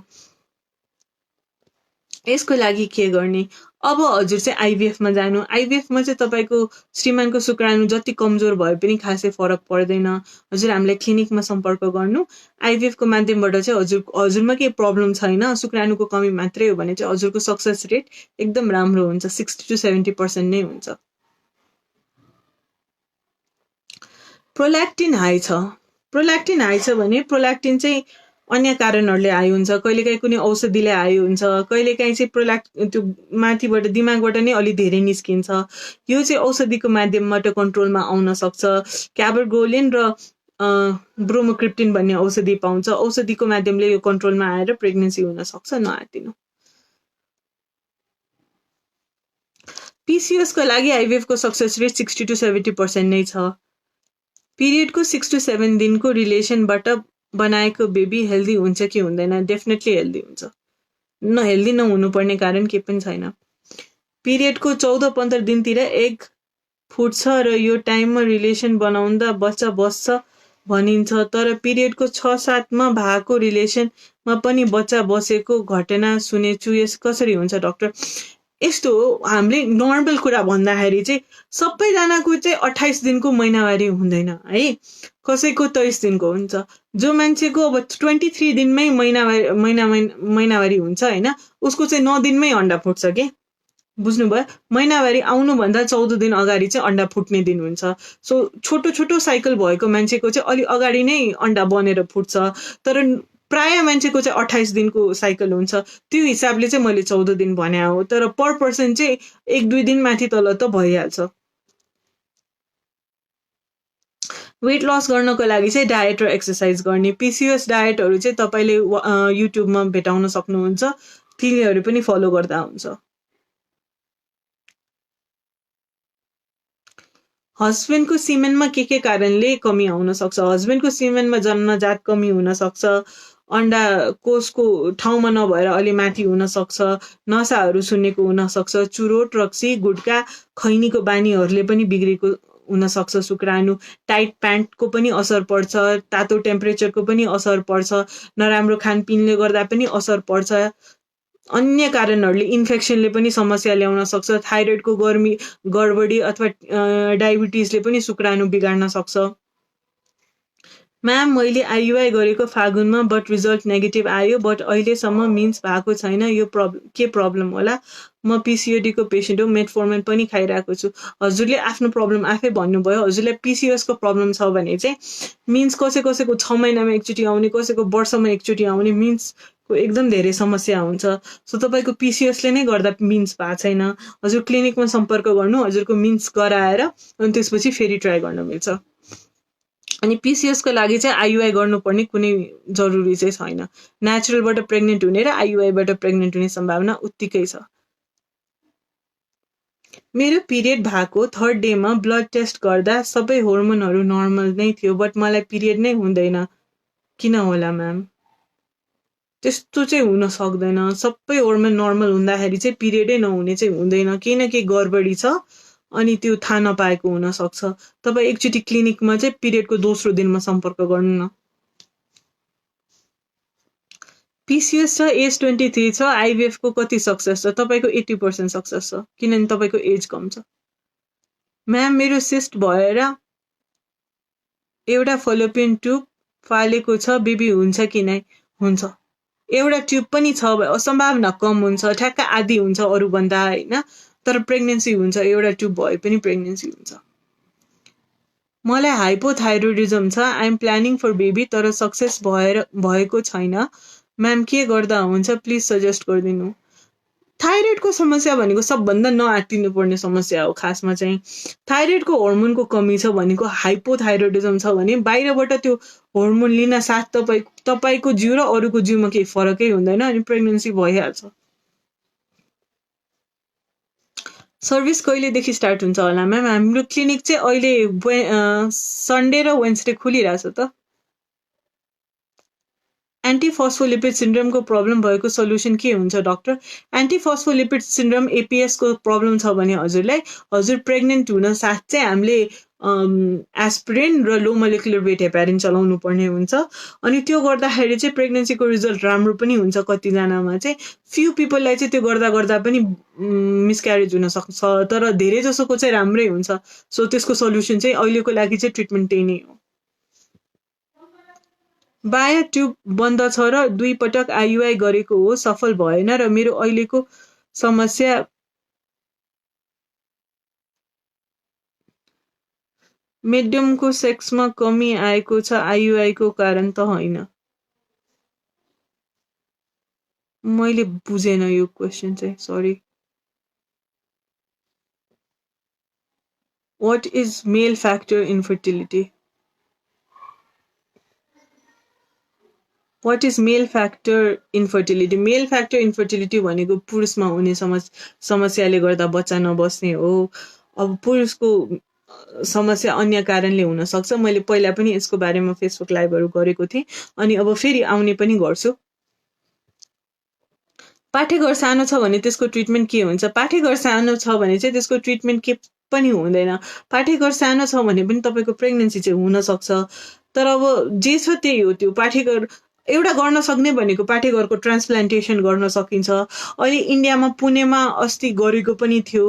यसको लागि के गर्ने? अब हजुर चाहिँ आइभीएफमा जानु। आइभीएफमा चाहिँ तपाईँको श्रीमानको शुक्राणु जति कमजोर भए पनि खासै फरक पर्दैन। हजुर हामीलाई क्लिनिकमा सम्पर्क गर्नु। आइभीएफको माध्यमबाट चाहिँ हजुरमा केही प्रब्लम छैन, शुक्राणुको कमी मात्रै हो भने चाहिँ हजुरको सक्सेस रेट एकदम राम्रो हुन्छ, 60 to 70% नै हुन्छ। प्रोल्याक्टिन हाई छ। प्रोल्याक्टिन हाई छ भने प्रोल्याक्टिन चाहिँ अन्य कारणहरूले हाई हुन्छ। कहिलेकाहीँ कुनै औषधिले हाई हुन्छ, कहिलेकाहीँ चाहिँ त्यो माथिबाट दिमागबाट नै अलि धेरै निस्किन्छ। यो चाहिँ औषधिको माध्यमबाट कन्ट्रोलमा आउन सक्छ। क्याबरगोलिन र ब्रोमोक्रिप्टिन भन्ने औषधि पाउँछ, औषधिको माध्यमले यो कन्ट्रोलमा आएर प्रेग्नेन्सी हुन सक्छ। नआत्तिनु। पिसिओसको लागि आइभीएफको सक्सेस रेट 60 to 70% नै छ। पिरियडको 6 to 7 दिनको रिलेसनबाट बनाएको बेबी हेल्दी हुन्छ कि हुँदैन? डेफिनेटली हेल्दी हुन्छ। हेल्दी नहुनुपर्ने कारण केही पनि छैन। पिरियडको 14-15 दिनतिर एग फुट्छ र यो टाइममा रिलेसन बनाउँदा बच्चा बस्छ भनिन्छ, तर पिरियडको 6-7मा भएको रिलेसनमा पनि बच्चा बसेको घटना सुनेछु। यस कसरी हुन्छ डाक्टर? यस्तो हो, हामीले नर्मल कुरा भन्दाखेरि चाहिँ सबैजनाको चाहिँ 28 दिनको महिनावारी हुँदैन है, कसैको 23 दिनको हुन्छ। जो मान्छेको अब 23 दिनमै महिनावारी हुन्छ होइन, उसको चाहिँ 9 दिनमै अन्डा फुट्छ के, बुझ्नुभयो? महिनावारी आउनुभन्दा 14 दिन अगाडि चाहिँ अन्डा फुट्ने दिन हुन्छ। सो छोटो छोटो साइकल भएको मान्छेको चाहिँ अलि अगाडि नै अन्डा बनेर फुट्छ, तर प्राय मान्छेको चाहिँ 28 दिनको साइकल हुन्छ। त्यो हिसाबले चाहिँ मैले 14 दिन भने हो, तर पर पर्सन चाहिँ 1-2 दिन माथि तल त भइहाल्छ। वेट लस गर्नको लागि चाहिँ डायट र एक्सर्साइज गर्ने। पिसिओएस डायटहरू चाहिँ तपाईँले युट्युबमा भेटाउन सक्नुहुन्छ, तिनीहरू पनि फलो गर्दा हुन्छ। हस्बेन्डको सिमेनमा के कारणले कमी आउन सक्छ? हस्बेन्डको सिमेनमा जन्मजात कमी हुन सक्छ, अन्डा कोषको ठाउँमा नभएर अलि माथि हुन सक्छ, नसाहरू सुन्नेको हुन सक्छ, चुरोट, रक्सी, गुट्का, खैनीको बानीहरूले पनि बिग्रेको हुनसक्छ शुक्राणु टाइट प्यान्टको पनि असर पर्छ तातो टेम्परेचरको पनि असर पर्छ नराम्रो खानपिनले गर्दा पनि असर पर्छ अन्य कारणहरूले इन्फेक्सनले पनि समस्या ल्याउन सक्छ थाइरोइडको गडबडी अथवा डायबिटिजले पनि शुक्राणु बिगाड्न सक्छ म्याम मैले आइयुआई गरेको फागुनमा बट रिजल्ट नेगेटिभ आयो बट अहिलेसम्म मिन्स भएको छैन यो के प्रब्लम होला म पिसिओडीको पेसेन्ट हो मेटफोर्मिन पनि खाइरहेको छु हजुरले आफ्नो प्रब्लम आफै भन्नुभयो हजुरलाई पिसिओएसको प्रब्लम छ भने चाहिँ मिन्स कसैको 6 महिनामा एकचोटि आउने कसैको वर्षमा एकचोटि आउने मिन्सको एकदम धेरै समस्या हुन्छ सो तपाईँको पिसिओएसले नै गर्दा मिन्स भएको छैन हजुर क्लिनिकमा सम्पर्क गर्नु हजुरको मिन्स गराएर अनि त्यसपछि फेरि ट्राई गर्न मिल्छ अनि पिसिएसको लागि चाहिँ आइयुआई गर्नुपर्ने कुनै जरुरी चाहिँ छैन नेचुरलबाट प्रेग्नेन्ट हुने र आइयुआईबाट प्रेग्नेन्ट हुने सम्भावना उत्तिकै छ मेरो पिरियड भएको 3rd डेमा ब्लड टेस्ट गर्दा सबै होर्मोनहरू नर्मल नै थियो बट मलाई पिरियड नै हुँदैन किन होला म्याम त्यस्तो चाहिँ हुन सक्दैन सबै होर्मोन नर्मल हुँदाखेरि चाहिँ पिरियडै नहुने चाहिँ हुँदैन केही न केही गडबडी छ अनि त्यो थाहा नपाएको हुन सक्छ तपाईँ एकचोटि क्लिनिकमा चाहिँ पिरियडको दोस्रो दिनमा सम्पर्क गर्नु न पिसिएस छ एज 23 छ आइभीएफ को कति सक्सेस छ तपाईँको 80% सक्सेस छ किनभने तपाईँको एज कम छ म्याम मेरो सिस्ट भएर एउटा फलोपियन ट्युब फालेको छ बेबी हुन्छ कि नै हुन्छ एउटा ट्युब पनि छ सम्भावना कम हुन्छ ठ्याक्क आधी हुन्छ अरूभन्दा हैन तर प्रेग्नेन्सी हुन्छ एउटा ट्युब भए पनि प्रेग्नेन्सी हुन्छ मलाई हाइपोथाइरोइडिजम छ I am planning for baby तर सक्सेस भएको छैन म्याम के गर्दा हुन्छ प्लिज सजेस्ट गरिदिनु थाइरोइडको समस्या भनेको सबभन्दा नआत्तिनु पर्ने समस्या हो खासमा चाहिँ थाइरोइडको होर्मोनको कमी छ भनेको हाइपोथाइरोइडिजम छ भने बाहिरबाट त्यो होर्मोन लिन साथ तपाईको जिउ र अरूको जिउमा केही फरकै हुँदैन अनि प्रेग्नेन्सी भइहाल्छ सर्भिस कहिलेदेखि स्टार्ट हुन्छ होला म्याम हाम्रो क्लिनिक चाहिँ अहिले सन्डे र वेन्सडे खुलिरहेछ त एन्टिफस्फोलिपिड सिन्ड्रोमको प्रब्लम भएको सल्युसन के हुन्छ डाक्टर एन्टिफस्फोलिपिड सिन्ड्रोम एपीएस को प्रब्लम छ भने हजुरलाई हजुर प्रेग्नेन्ट हुन साथ चाहिँ हामीले एस्पिरिन र लो मोलिकुलर वेट हेपारिन चलाउनु पर्ने हुन्छ अनि त्यो गर्दाखेरि चाहिँ प्रेग्नेन्सीको रिजल्ट राम्रो पनि हुन्छ कतिजनामा चाहिँ फ्यु पिपललाई चाहिँ त्यो गर्दा पनि मिसक्यारेज हुन सक्छ तर धेरै जसोको चाहिँ राम्रै हुन्छ सो त्यसको सल्युसन चाहिँ अहिलेको लागि चाहिँ ट्रिटमेन्ट त्यही नै हो बाया ट्युब बन्द छ र 2 पटक आइयुआई गरेको हो सफल भएन र मेरो अहिलेको समस्या मेडियमको सेक्समा कमी आएको छ आइयुआई को कारण त होइन मैले बुझेन यो क्वेशन चाहिँ sorry what is male factor infertility What is male factor infertility? Male factor infertility भनेको पुरुषमा हुने समस्याले गर्दा बच्चा नबस्ने हो अब पुरुषको समस्या अन्य कारणले हुन सक्छ मैले पहिला पनि यसको बारेमा फेसबुक लाइभहरू गरेको थिएँ अनि अब फेरि आउने पनि गर्छु पाठेघर सानो छ भने त्यसको ट्रिटमेन्ट के हुन्छ पाठेघर सानो छ भने चाहिँ त्यसको ट्रिटमेन्ट के पनि हुँदैन पाठेघर सानो छ भने पनि तपाईको प्रेग्नेन्सी चाहिँ हुन सक्छ तर अब जे छ त्यही हो त्यो पाठेघर एउटा गर्न सक्ने भनेको पाठेघरको ट्रान्सप्लान्टेसन गर्न सकिन्छ अहिले इन्डियामा पुणेमा अस्ति गरेको पनि थियो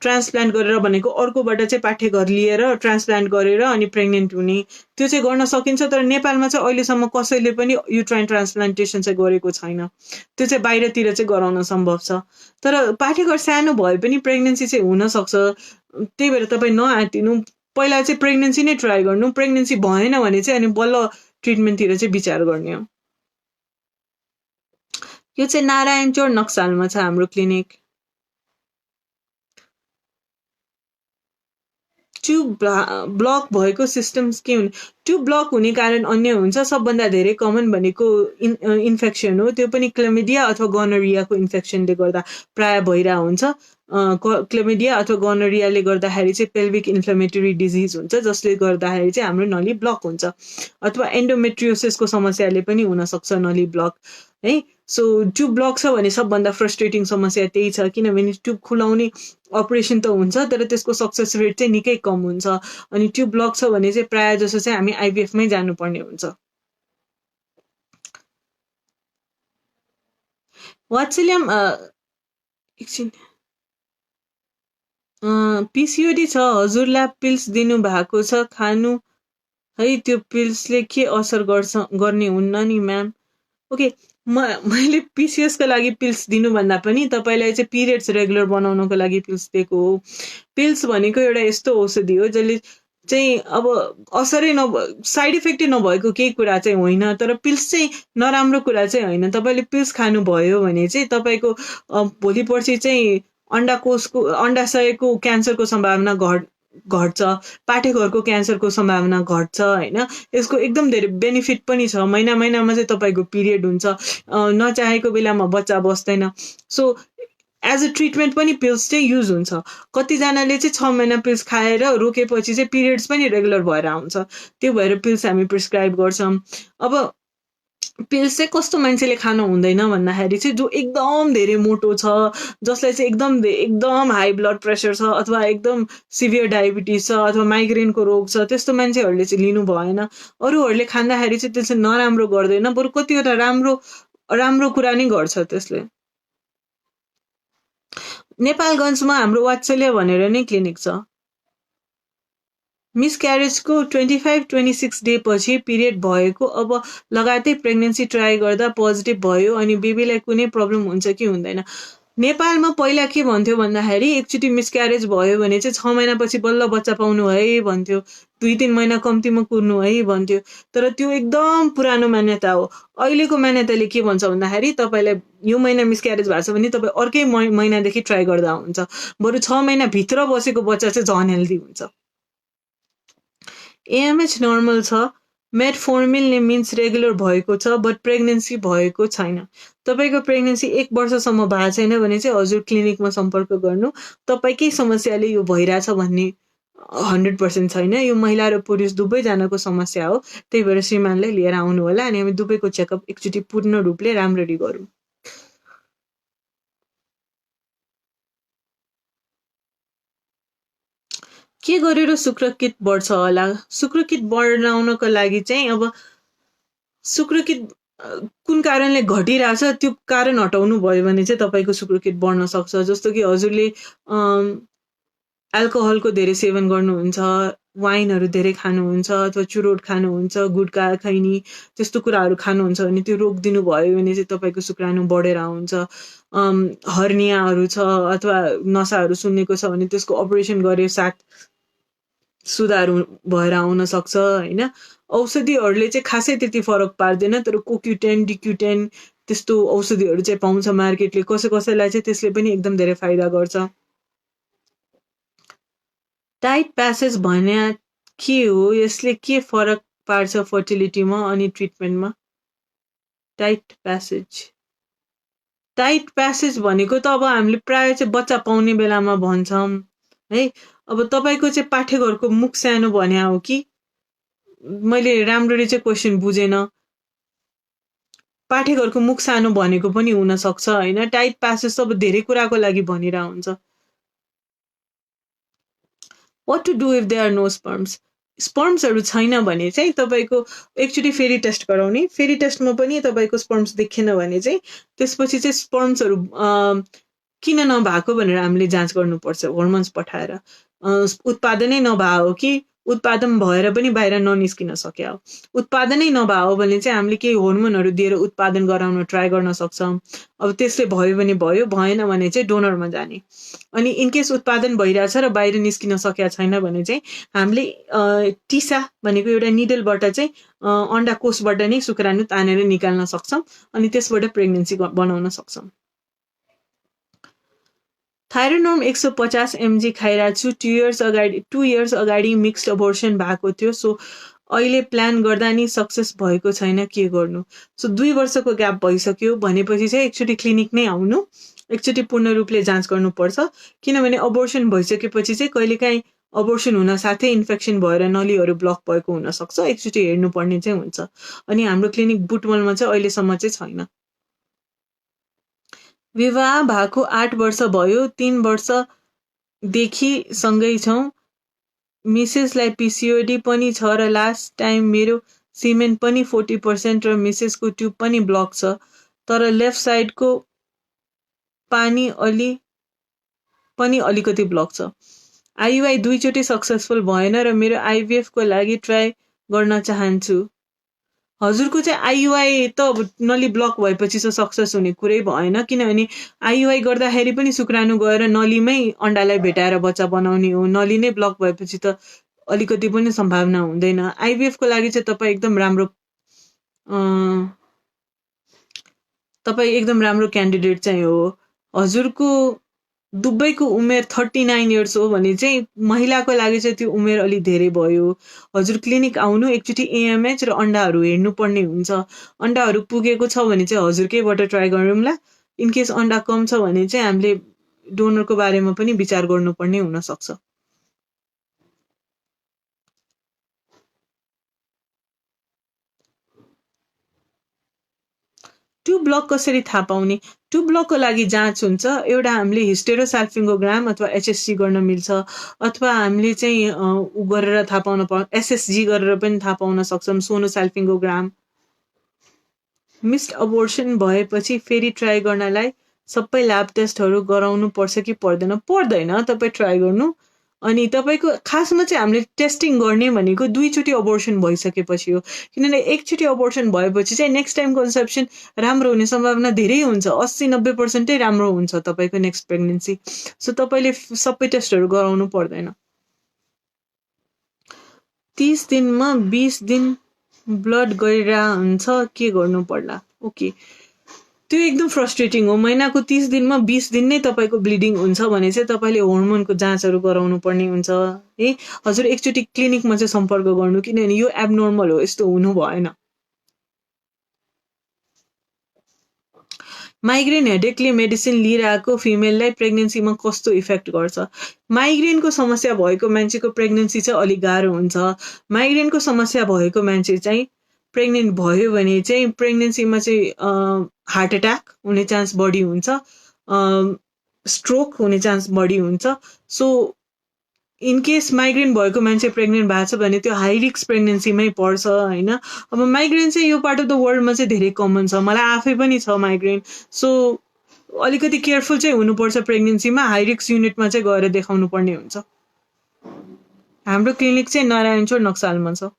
ट्रान्सप्लान्ट गरेर भनेको अर्कोबाट चाहिँ पाठेघर लिएर ट्रान्सप्लान्ट गरेर अनि प्रेग्नेन्ट हुने त्यो चाहिँ गर्न सकिन्छ तर नेपालमा चाहिँ अहिलेसम्म कसैले पनि युट्राइन ट्रान्सप्लान्टेसन चाहिँ गरेको छैन त्यो चाहिँ बाहिरतिर चाहिँ गराउन सम्भव छ तर पाठेघर सानो भए पनि प्रेग्नेन्सी चाहिँ हुन सक्छ त्यही भएर तपाईँ नआत्तिनु पहिला चाहिँ प्रेग्नेन्सी नै ट्राई गर्नु प्रेग्नेन्सी भएन भने चाहिँ अनि बल्ल ट्रिटमेन्टतिर चाहिँ विचार गर्ने हो यो चाहिँ नारायणचोर नक्सालमा छ हाम्रो क्लिनिक ट्युब ब्लक भएको सिस्टम्स के हुने ट्युब ब्लक हुने कारण अन्य हुन्छ सबभन्दा धेरै कमन भनेको इन्फेक्सन हो त्यो पनि क्लेमिडिया अथवा गोनोरियाको इन्फेक्सनले गर्दा प्राय भइरा हुन्छ क्लेमिडिया अथवा गोनोरियाले गर्दाखेरि चाहिँ पेल्भिक इन्फ्लेमेटरी डिजिज हुन्छ जसले गर्दाखेरि चाहिँ हाम्रो नली ब्लक हुन्छ अथवा एन्डोमेट्रियोसिसको समस्याले पनि हुन सक्छ नली ब्लक है सो ट्युब ब्लक छ भने सबभन्दा फ्रस्ट्रेटिङ समस्या त्यही छ, किनभने ट्युब खुलाउने अपरेसन त हुन्छ तर त्यसको सक्सेस रेट चाहिँ निकै कम हुन्छ। अनि ट्युब ब्लक छ भने चाहिँ प्रायः जसो चाहिँ हामी आइभीएफमै जानुपर्ने हुन्छ। वात्सल्यम एकछिन पिसिओडी छ, हजुरलाई पिल्स दिनु भएको छ, खानु है, त्यो पिल्सले के असर गर्ने हुन्न नि म्याम। ओके, मैले पिसिएसको लागि पिल्स दिनुभन्दा पनि तपाईँलाई चाहिँ पिरियड्स रेगुलर बनाउनको लागि पिल्स दिएको हो। पिल्स भनेको एउटा यस्तो औषधि हो जसले चाहिँ अब असरै साइड इफेक्टै नभएको केही कुरा चाहिँ होइन, तर पिल्स चाहिँ नराम्रो कुरा चाहिँ होइन। तपाईँले पिल्स खानुभयो भने चाहिँ तपाईँको भोलि पर्सि चाहिँ अन्डाशयको क्यान्सरको सम्भावना घट्छ, पाठेघरको क्यान्सरको सम्भावना घट्छ होइन। यसको एकदम धेरै बेनिफिट पनि छ। महिनामा चाहिँ तपाईँको पिरियड हुन्छ, नचाहेको बेलामा बच्चा बस्दैन। सो एज अ ट्रिटमेन्ट पनि पिल्स चाहिँ युज हुन्छ। कतिजनाले चाहिँ 6 महिना पिल्स खाएर रोकेपछि चाहिँ पिरियड्स पनि रेगुलर भएर आउँछ, त्यो भएर पिल्स हामी प्रिस्क्राइब गर्छौँ। अब पिल्स चाहिँ कस्तो मान्छेले खानु हुँदैन भन्दाखेरि चाहिँ जो एकदम धेरै मोटो छ, जसलाई चाहिँ एकदम हाई ब्लड प्रेसर छ, अथवा एकदम सिभियर डायबिटिज छ, अथवा माइग्रेनको रोग छ, त्यस्तो मान्छेहरूले चाहिँ लिनु भएन। अरूहरूले खाँदाखेरि चाहिँ त्यसले नराम्रो गर्दैन, बरु कतिवटा राम्रो कुरा नै गर्छ त्यसले। नेपालगञ्जमा हाम्रो वात्सल्य भनेर नै क्लिनिक छ। मिसक्यारेजको 25-26 डे पछि पिरियड भएको, अब लगातार प्रेग्नेन्सी ट्राई गर्दा पोजिटिभ भयो अनि बेबीलाई कुनै प्रब्लम हुन्छ कि हुँदैन? नेपालमा पहिला के भन्थ्यो भन्दाखेरि एकचोटि मिसक्यारेज भयो भने चाहिँ 6 महिनापछि बल्ल बच्चा पाउनु है भन्थ्यो, 2-3 महिना कम्तीमा कुर्नु है भन्थ्यो। तर त्यो एकदम पुरानो मान्यता हो। अहिलेको मान्यताले के भन्छ भन्दाखेरि तपाईँलाई यो महिना मिसक्यारेज भएको छ भने तपाईँ अर्कै महिनादेखि ट्राई गर्दा हुन्छ, बरु 6 महिनाभित्र बसेको बच्चा चाहिँ झन् हेल्दी हुन्छ। एएमएच नर्मल छ, मेटफोर्मिनले मिन्स रेगुलर भएको छ, बट प्रेग्नेन्सी भएको छैन। तपाईँको प्रेग्नेन्सी 1 वर्षसम्म भएको छैन भने चाहिँ हजुर क्लिनिकमा सम्पर्क गर्नु। तपाईँकै समस्याले यो भइरहेछ भन्ने 100% छैन, यो महिला र पुरुष दुवैजनाको समस्या हो। त्यही भएर श्रीमानलाई लिएर आउनु होला अनि हामी दुवैको चेकअप एकचोटि पूर्ण रूपले राम्ररी गरौँ। के गरेर शुक्रकिट बढ्छ होला? शुक्रकिट बढाउनको लागि चाहिँ अब शुक्रकिट कुन कारणले घटिरहेछ त्यो कारण हटाउनु भयो भने चाहिँ तपाईँको शुक्रकिट बढ्न सक्छ। जस्तो कि हजुरले एल्कोहलको धेरै सेवन गर्नुहुन्छ, वाइनहरू धेरै खानुहुन्छ, अथवा चुरोट खानुहुन्छ, गुट्खा खैनी त्यस्तो कुराहरू खानुहुन्छ भने त्यो रोकिदिनु भयो भने चाहिँ तपाईँको शुक्राणु बढेर आउँछ। हर्नियाहरू छ अथवा नसाहरू सुन्नेको छ भने त्यसको अपरेसन गरे साथ सुधार भएर आउन सक्छ होइन। औषधिहरूले चाहिँ खासै त्यति फरक पार्दैन, तर कोक्युटेन, डिक्युटेन त्यस्तो औषधिहरू चाहिँ पाउँछ मार्केटले। कसैलाई चाहिँ त्यसले पनि एकदम धेरै फाइदा गर्छ। टाइट प्यासेज भने के हो? यसले के फरक पार्छ फर्टिलिटीमा अनि ट्रिटमेन्टमा? टाइट प्यासेज भनेको त अब हामीले प्राय चाहिँ बच्चा पाउने बेलामा भन्छौँ है। अब तपाईँको चाहिँ पाठेघरको मुख सानो भने हो कि? मैले राम्ररी चाहिँ क्वेसन बुझेन। पाठेघरको मुख सानो भनेको पनि हुनसक्छ होइन। टाइट प्यासेज अब धेरै कुराको लागि भनिरहेको हुन्छ। What to do if there are no sperms? स्पर्म्सहरू छैन भने चाहिँ तपाईँको एकचोटि फेरि टेस्ट गराउने। फेरि टेस्टमा पनि तपाईँको स्पर्म्स देखेन भने चाहिँ त्यसपछि चाहिँ स्पर्म्सहरू किन नभएको भनेर हामीले जाँच गर्नुपर्छ हर्मोन्स पठाएर। उत्पादनै नभएको कि उत्पादन भएर पनि बाहिर ननिस्किन सक्यो। उत्पादनै नभएको भने चाहिँ हामीले केही हर्मोनहरू दिएर उत्पादन गराउन ट्राई गर्न सक्छौँ। अब त्यसले भयो भने भयो, भएन भने चाहिँ डोनरमा जाने। अनि इनकेस उत्पादन भइरहेछ र बाहिर निस्किन सकेका छैन भने चाहिँ हामीले टिसा भनेको एउटा निडलबाट चाहिँ अन्डाकोषबाट नै शुक्राणु तानेर निकाल्न सक्छौँ अनि त्यसबाट प्रेग्नेन्सी बनाउन सक्छौँ। थाइरोनोर्म 150 mg खाइरहेको छु। 2 years अगाडि मिक्स्ड अबोर्सन भएको थियो। सो अहिले प्लान गर्दा नि सक्सेस भएको छैन, के गर्नु? सो 2 वर्षको ग्याप भइसक्यो भनेपछि चाहिँ एकचोटि क्लिनिक नै आउनु, एकचोटि पूर्ण रूपले जाँच गर्नुपर्छ। किनभने अबोर्सन भइसकेपछि चाहिँ कहिलेकाहीँ अबोर्सन हुन साथै इन्फेक्सन भएर नलीहरू ब्लक भएको हुनसक्छ। एकचोटि हेर्नुपर्ने चाहिँ हुन्छ। अनि हाम्रो क्लिनिक बुटवलमा चाहिँ अहिलेसम्म चाहिँ छैन। विवाह भएको 8 वर्ष भयो, 3 वर्षदेखि सँगै छौँ। मिसेसलाई पिसिओडी पनि छ र लास्ट टाइम मेरो सिमेन पनि 40% र मिसेसको ट्युब पनि ब्लक छ, तर लेफ्ट साइडको पानी पनि अलिकति ब्लक छ। आइयुआई 2 चोटि सक्सेसफुल भएन र मेरो आइभीएफको लागि ट्राई गर्न चाहन्छु। हजुरको चाहिँ आइयुआई त नली ब्लक भएपछि चाहिँ सक्सेस हुने कुरै भएन, किनभने आइयुआई गर्दाखेरि पनि शुक्राणु गएर नलीमै अन्डालाई भेटाएर बच्चा बनाउने हो। नली नै ब्लक भएपछि त अलिकति पनि सम्भावना हुँदैन। आइभीएफको लागि चाहिँ तपाईँ एकदम राम्रो क्यान्डिडेट चाहिँ हो। हजुरको दुबईको उमेर 39 इयर्स हो भने चाहिँ महिलाको लागि चाहिँ त्यो उमेर अलि धेरै भयो। हजुर क्लिनिक आउनु, एकचोटि एएमएच र अन्डाहरू हेर्नुपर्ने हुन्छ। अन्डाहरू पुगेको छ भने चाहिँ हजुरकैबाट ट्राई गरौँला। इनकेस अन्डा कम छ भने चाहिँ हामीले डोनरको बारेमा पनि विचार गर्नुपर्ने हुनसक्छ। ट्युब ब्लक कसरी थाहा पाउने? ट्युब ब्लकको लागि जाँच हुन्छ। एउटा हामीले हिस्टेरोसाल्फिङ्गोग्राम अथवा एचएसजी गर्न मिल्छ, अथवा हामीले चाहिँ गरेर थाहा पाउन एसएसजी गरेर पनि थाहा पाउन सक्छौँ, सोनोसाल्फिङ्गोग्राम। मिस्ड अबोर्सन भएपछि फेरि ट्राई गर्नलाई सबै ल्याब टेस्टहरू गराउनु पर्छ कि पर्दैन? पर्दैन, तपाईँ ट्राई गर्नु। अनि तपाईँको खासमा चाहिँ हामीले टेस्टिङ गर्ने भनेको 2 चोटि अबोर्सन भइसकेपछि हो, किनभने एकचोटि अबोर्सन भएपछि चाहिँ नेक्स्ट टाइम कन्सेप्सन राम्रो हुने सम्भावना धेरै हुन्छ। 80-90% राम्रो हुन्छ तपाईँको नेक्स्ट प्रेग्नेन्सी। सो तपाईँले सबै टेस्टहरू गराउनु पर्दैन। 30 दिनमा 20 दिन ब्लड गइरहेको हुन्छ, के गर्नु पर्ला? ओके, त्यो एकदम फ्रस्ट्रेटिङ हो। महिनाको 30 दिनमा 20 दिन नै तपाईँको ब्लिडिङ हुन्छ भने चाहिँ तपाईँले होर्मोनको जाँचहरू गराउनु पर्ने हुन्छ है। हजुर एकचोटि क्लिनिकमा चाहिँ सम्पर्क गर्नु, किनभने यो एबनर्मल हो, यस्तो हुनु भएन। माइग्रेन हेडेकले मेडिसिन लिइरहेको फिमेललाई प्रेग्नेन्सीमा कस्तो इफेक्ट गर्छ? माइग्रेनको समस्या भएको मान्छेको प्रेग्नेन्सी चाहिँ अलिक गाह्रो हुन्छ। माइग्रेनको समस्या भएको मान्छे चाहिँ प्रेग्नेन्ट भयो भने चाहिँ प्रेग्नेन्सीमा चाहिँ हार्ट एट्याक हुने चान्स बढी हुन्छ, स्ट्रोक हुने चान्स बढी हुन्छ। सो इनकेस माइग्रेन भएको मान्छे प्रेग्नेन्ट भएको छ भने त्यो हाई रिस्क प्रेग्नेन्सीमै पर्छ होइन। अब माइग्रेन चाहिँ यो पार्ट अफ द वर्ल्डमा चाहिँ धेरै कमन छ, मलाई आफै पनि छ माइग्रेन। सो अलिकति केयरफुल चाहिँ हुनुपर्छ प्रेग्नेन्सीमा, हाई रिस्क युनिटमा चाहिँ गएर देखाउनु पर्ने हुन्छ। हाम्रो क्लिनिक चाहिँ नारायणचोर नक्सालमा छ।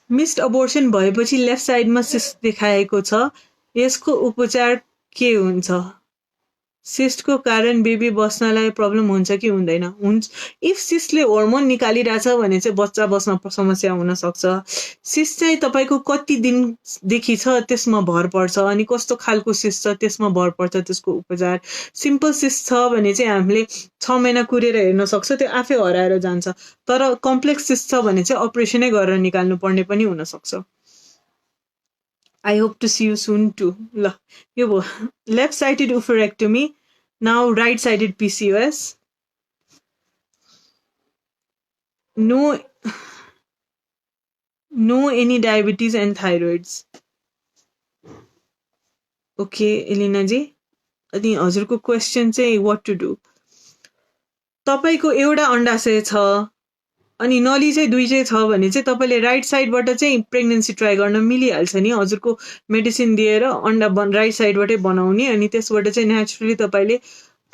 मिस्ड अबोर्सन भएपछि लेफ्ट साइडमा सिस्ट देखाएको छ, यसको उपचार के हुन्छ? सिस्टको कारण बेबी बस्नलाई प्रब्लम हुन्छ कि हुँदैन? हुन्छ। इफ सिस्टले होर्मोन निकालिरहेछ भने चाहिँ बच्चा बस्न समस्या हुनसक्छ। सिस्ट चाहिँ तपाईँको कति दिनदेखि छ त्यसमा भर पर्छ, अनि कस्तो खालको सिस्ट छ त्यसमा भर पर्छ त्यसको उपचार। सिम्पल सिस्ट छ भने चाहिँ हामीले 6 महिना कुरेर हेर्न सक्छ, त्यो आफै हराएर जान्छ। तर कम्प्लेक्स सिस्ट छ भने चाहिँ अपरेसनै गरेर निकाल्नु पर्ने पनि हुनसक्छ। I hope to see you soon too. ल, यो भयो left sided oophorectomy. Now right sided PCOS. No any diabetes and thyroids. Okay, Elena जी, अनि हजुरको क्वेसन चाहिँ what to do? तपाईको एउटा अंडाशय छ अनि नली चाहिँ 2 चाहिँ छ भने चाहिँ तपाईले राइट साइडबाट चाहिँ प्रेग्नेन्सी ट्राई गर्न मिलिहाल्छ नि। हजुरको मेडिसिन दिएर अन्डा राइट साइडबाटै बनाउने, अनि त्यसबाट चाहिँ नेचुरली तपाईले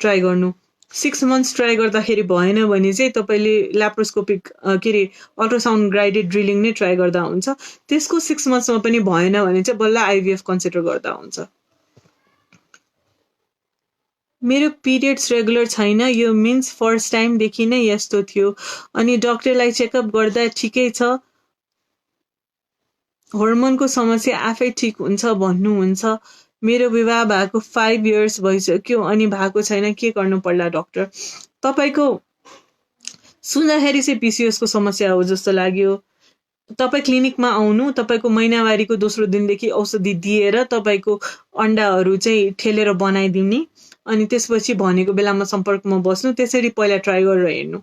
ट्राई गर्नु। 6 मन्थ्स ट्राई गर्दाखेरि भएन भने चाहिँ तपाईले ल्याप्रोस्कोपिक अल्ट्रासाउन्ड गाइडेड ड्रिलिङ नै ट्राई गर्दा हुन्छ। त्यसको 6 मन्थ्समा पनि भएन भने चाहिँ बल्ल आइभीएफ कन्सिडर गर्दा हुन्छ। मेरो पिरियड्स रेगुलर छैन, यो मिन्स फर्स्ट टाइमदेखि नै यस्तो थियो, अनि डक्टरलाई चेकअप गर्दा ठिकै छ, होर्मोनको समस्या आफै ठिक हुन्छ भन्नुहुन्छ। मेरो विवाह भएको 5 इयर्स भइसक्यो अनि भएको छैन, के गर्नु पर्ला डाक्टर? तपाईको सुन्दाखेरि चाहिँ पिसिओएसको समस्या हो जस्तो लाग्यो। तपाईँ क्लिनिकमा आउनु, तपाईँको महिनावारीको दोस्रो दिनदेखि औषधि दिएर तपाईँको अन्डाहरू चाहिँ ठेलेर बनाइदिउने, अनि त्यसपछि भनेको बेलामा सम्पर्कमा बस्नु। त्यसरी पहिला ट्राई गरेर हेर्नु।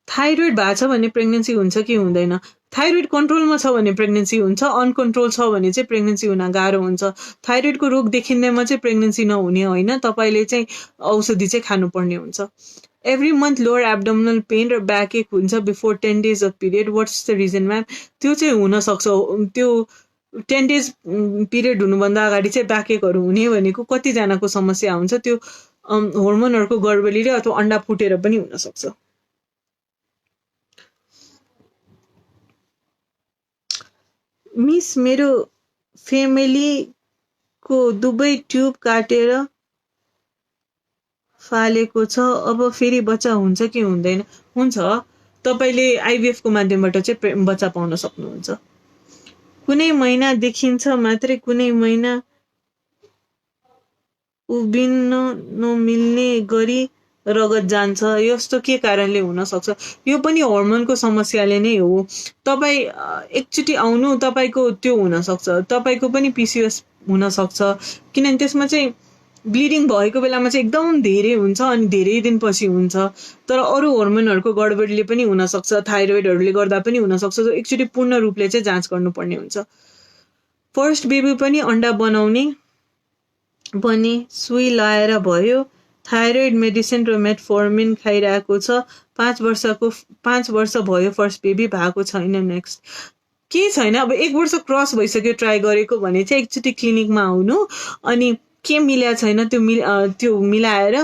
थाइरोइड भएको छ भने प्रेग्नेन्सी हुन्छ कि हुँदैन? थाइरोइड कन्ट्रोलमा छ भने प्रेग्नेन्सी हुन्छ, अनकन्ट्रोल छ भने चाहिँ प्रेग्नेन्सी हुन गाह्रो हुन्छ। थाइरोइडको रोग देखिँदैमा चाहिँ प्रेग्नेन्सी नहुने होइन, तपाईँले चाहिँ औषधि चाहिँ खानुपर्ने हुन्छ। Every month lower abdominal pain र ब्याक एक हुन्छ before 10 days of period, what's the reason ma'am? त्यो चाहिँ हुनसक्छ, त्यो 10 days पिरियड हुनुभन्दा अगाडि चाहिँ ब्याक एकहरू हुने भनेको कतिजनाको समस्या हुन्छ, त्यो होर्मोनहरूको गडबडीले अथवा अन्डा फुटेर पनि हुनसक्छ। मिस, मेरो फेमिलीको दुवै ट्युब काटेर फालेको छ, अब फेरि बच्चा हुन्छ कि हुँदैन? हुन्छ, तपाईँले आइभीएफको माध्यमबाट चाहिँ बच्चा पाउन सक्नुहुन्छ। कुनै महिना देखिन्छ मात्रै, कुनै महिना उभिन्न नमिल्ने गरी रगत जान्छ, यस्तो के कारणले हुन सक्छ? यो पनि हर्मोनको समस्याले नै हो। तपाईँ एकचोटि आउनु, तपाईँको त्यो हुनसक्छ, तपाईँको पनि पिसिओएस हुनसक्छ, किनभने त्यसमा चाहिँ ब्लिडिङ भएको बेलामा चाहिँ एकदम धेरै हुन्छ अनि धेरै दिनपछि हुन्छ। तर अरू हर्मोनहरूको गडबडीले पनि हुनसक्छ, थाइरोइडहरूले गर्दा पनि हुनसक्छ, एकचोटि पूर्ण रूपले चाहिँ जाँच गर्नुपर्ने हुन्छ। फर्स्ट बेबी पनि अन्डा बनाउने बने, सुई लाएर भयो, थाइरोइड मेडिसिन र मेटफोर्मिन खाइरहेको छ, 5 वर्ष भयो, फर्स्ट बेबी भएको छैन। नेक्स्ट के छैन, अब 1 वर्ष क्रस भइसक्यो ट्राई गरेको भने चाहिँ एकचोटि क्लिनिकमा आउनु, अनि के मिल्या छैन त्यो मिलाएर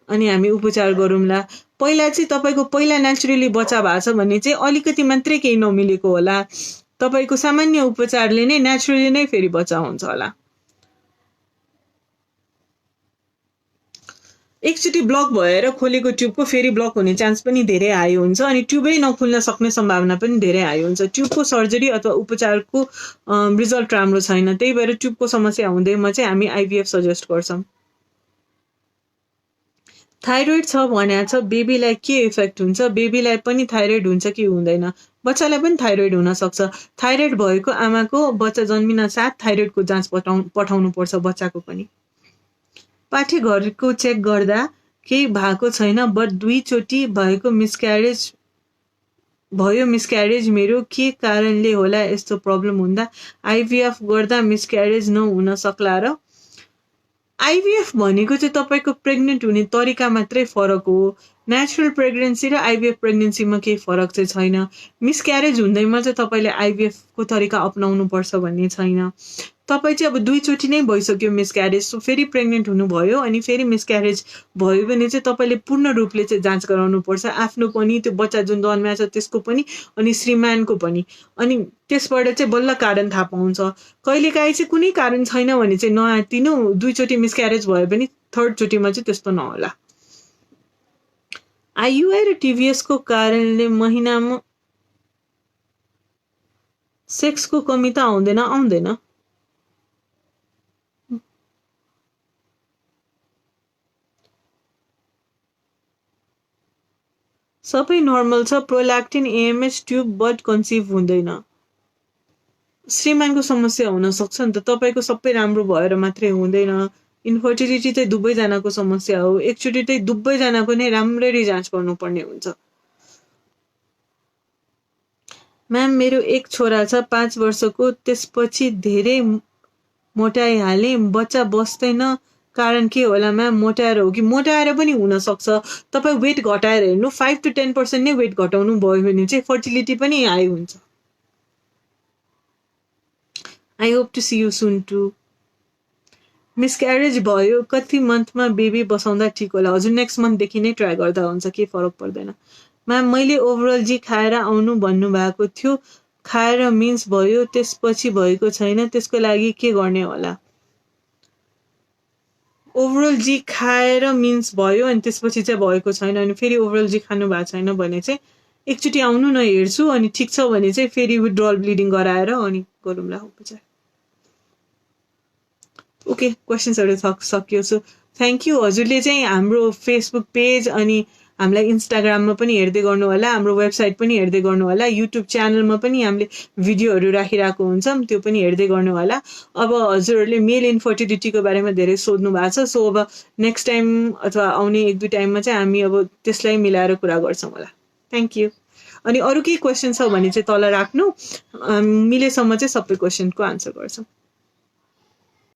अनि हामी उपचार गरौँला। पहिला चाहिँ तपाईँको पहिला नेचुरली बच्चा भएको छ भने चाहिँ अलिकति मात्रै केही नमिलेको होला, तपाईँको सामान्य उपचारले नै नेचुरली नै फेरि बच्चा हुन्छ होला। एकचोटि ब्लक भएर खोलेको ट्युबको फेरि ब्लक हुने चान्स पनि धेरै हाई हुन्छ, अनि ट्युबै नखुल्न सक्ने सम्भावना पनि धेरै हाई हुन्छ। ट्युबको सर्जरी अथवा उपचारको रिजल्ट राम्रो छैन, त्यही भएर ट्युबको समस्या हुँदैमा चाहिँ हामी आइभीएफ सजेस्ट गर्छौँ। थाइरोइड छ भनेको छ, बेबीलाई के इफेक्ट हुन्छ? बेबीलाई पनि थाइरोइड हुन्छ कि हुँदैन? बच्चालाई पनि थाइरोइड हुनसक्छ। थाइरोइड भएको आमाको बच्चा जन्मिन साथ थाइरोइडको जाँच पठाउनु पर्छ बच्चाको पनि। पाठे घरको चेक गर्दा केही भएको छैन, बट 2 चोटि भएको मिसक्यारेज मेरो के कारणले होला? यस्तो प्रब्लम हुँदा आइभीएफ गर्दा मिसक्यारेज नहुन सक्ला र? आइभीएफ भनेको चाहिँ तपाईँको प्रेग्नेन्ट हुने तरिका मात्रै फरक हो। नेचुरल प्रेग्नेन्सी र आइभीएफ प्रेग्नेन्सीमा केही फरक चाहिँ छैन। मिसक्यारेज हुँदैमा चाहिँ तपाईँले आइभीएफको तरिका अपनाउनु पर्छ भन्ने छैन। तपाईँ चाहिँ अब 2 चोटि नै भइसक्यो मिसक्यारेज, सो फेरि प्रेग्नेन्ट हुनुभयो अनि फेरि मिसक्यारेज भयो भने चाहिँ तपाईँले पूर्ण रूपले चाहिँ जाँच गराउनु पर्छ, आफ्नो पनि, त्यो बच्चा जुन जन्मिएको छ त्यसको पनि, अनि श्रीमानको पनि, अनि त्यसबाट चाहिँ बल्ल कारण थाहा पाउँछ। कहिलेकाहीँ चाहिँ कुनै कारण छैन भने चाहिँ नआत्तिनु, 2 चोटि मिसक्यारेज भयो भने 3rd चोटिमा चाहिँ त्यस्तो नहोला। आइयुआई र टिभीएसको कारणले महिनामा सेक्सको कमी त आउँदैन? सबै नर्मल छ, prolactin, AMH, tube but conceive हुँदैन। श्रीमानको समस्या हुनसक्छ नि त, तपाईँको सबै राम्रो भएर मात्रै हुँदैन। इन्फर्टिलिटी चाहिँ दुवैजनाको समस्या हो, एकचोटि चाहिँ दुवैजनाको नै राम्ररी जाँच गर्नुपर्ने हुन्छ। म्याम, मेरो एक छोरा छ 5 वर्षको, त्यसपछि धेरै मोटाइहालेँ, बच्चा बस्दैन, कारण के होला म्याम? मोटाएर हो कि? मोटाएर पनि हुनसक्छ, तपाईँ वेट घटाएर हेर्नु, 5 to 10% नै वेट घटाउनु भयो भने चाहिँ फर्टिलिटी पनि हाई हुन्छ। I hope to see you soon too. Miscarriage भयो, कति मन्थमा बेबी बसाउँदा ठिक होला? हजुर नेक्स्ट मन्थदेखि नै ट्राई गर्दा हुन्छ, केही फरक पर्दैन। म्याम, मैले ओभरअल जी खाएर आउनु भन्नुभएको थियो, खाएर मिन्स भयो, त्यसपछि भएको छैन, त्यसको लागि के गर्ने होला? ओभरअल जी खाएर मिन्स भयो अनि त्यसपछि चाहिँ भएको छैन, अनि फेरि ओभरअल जी खानु भएको छैन भने चाहिँ एकचोटि आउनु न, हेर्छु, अनि ठिक छ भने चाहिँ फेरि विथड्रल ब्लिडिङ गराएर अनि गरौँला उपचार। ओके, क्वेसन्सहरू सक्यो। So thank you. हजुरले चाहिँ हाम्रो फेसबुक पेज अनि हामीलाई इन्स्टाग्राममा पनि हेर्दै गर्नु होला, हाम्रो वेबसाइट पनि हेर्दै गर्नु होला, युट्युब च्यानलमा पनि हामीले भिडियोहरू राखिरहेको हुन्छौँ, त्यो पनि हेर्दै गर्नु होला। अब हजुरहरूले मेल इन्फर्टिलिटीको बारेमा धेरै सोध्नु भएको छ, सो अब नेक्स्ट टाइम अथवा आउने 1-2 टाइममा चाहिँ हामी अब त्यसलाई मिलाएर कुरा गर्छौँ होला। Thank you. अनि अरू केही क्वेसन छ भने चाहिँ तल राख्नु, मिलेसम्म चाहिँ सबै क्वेसनको आन्सर गर्छौँ।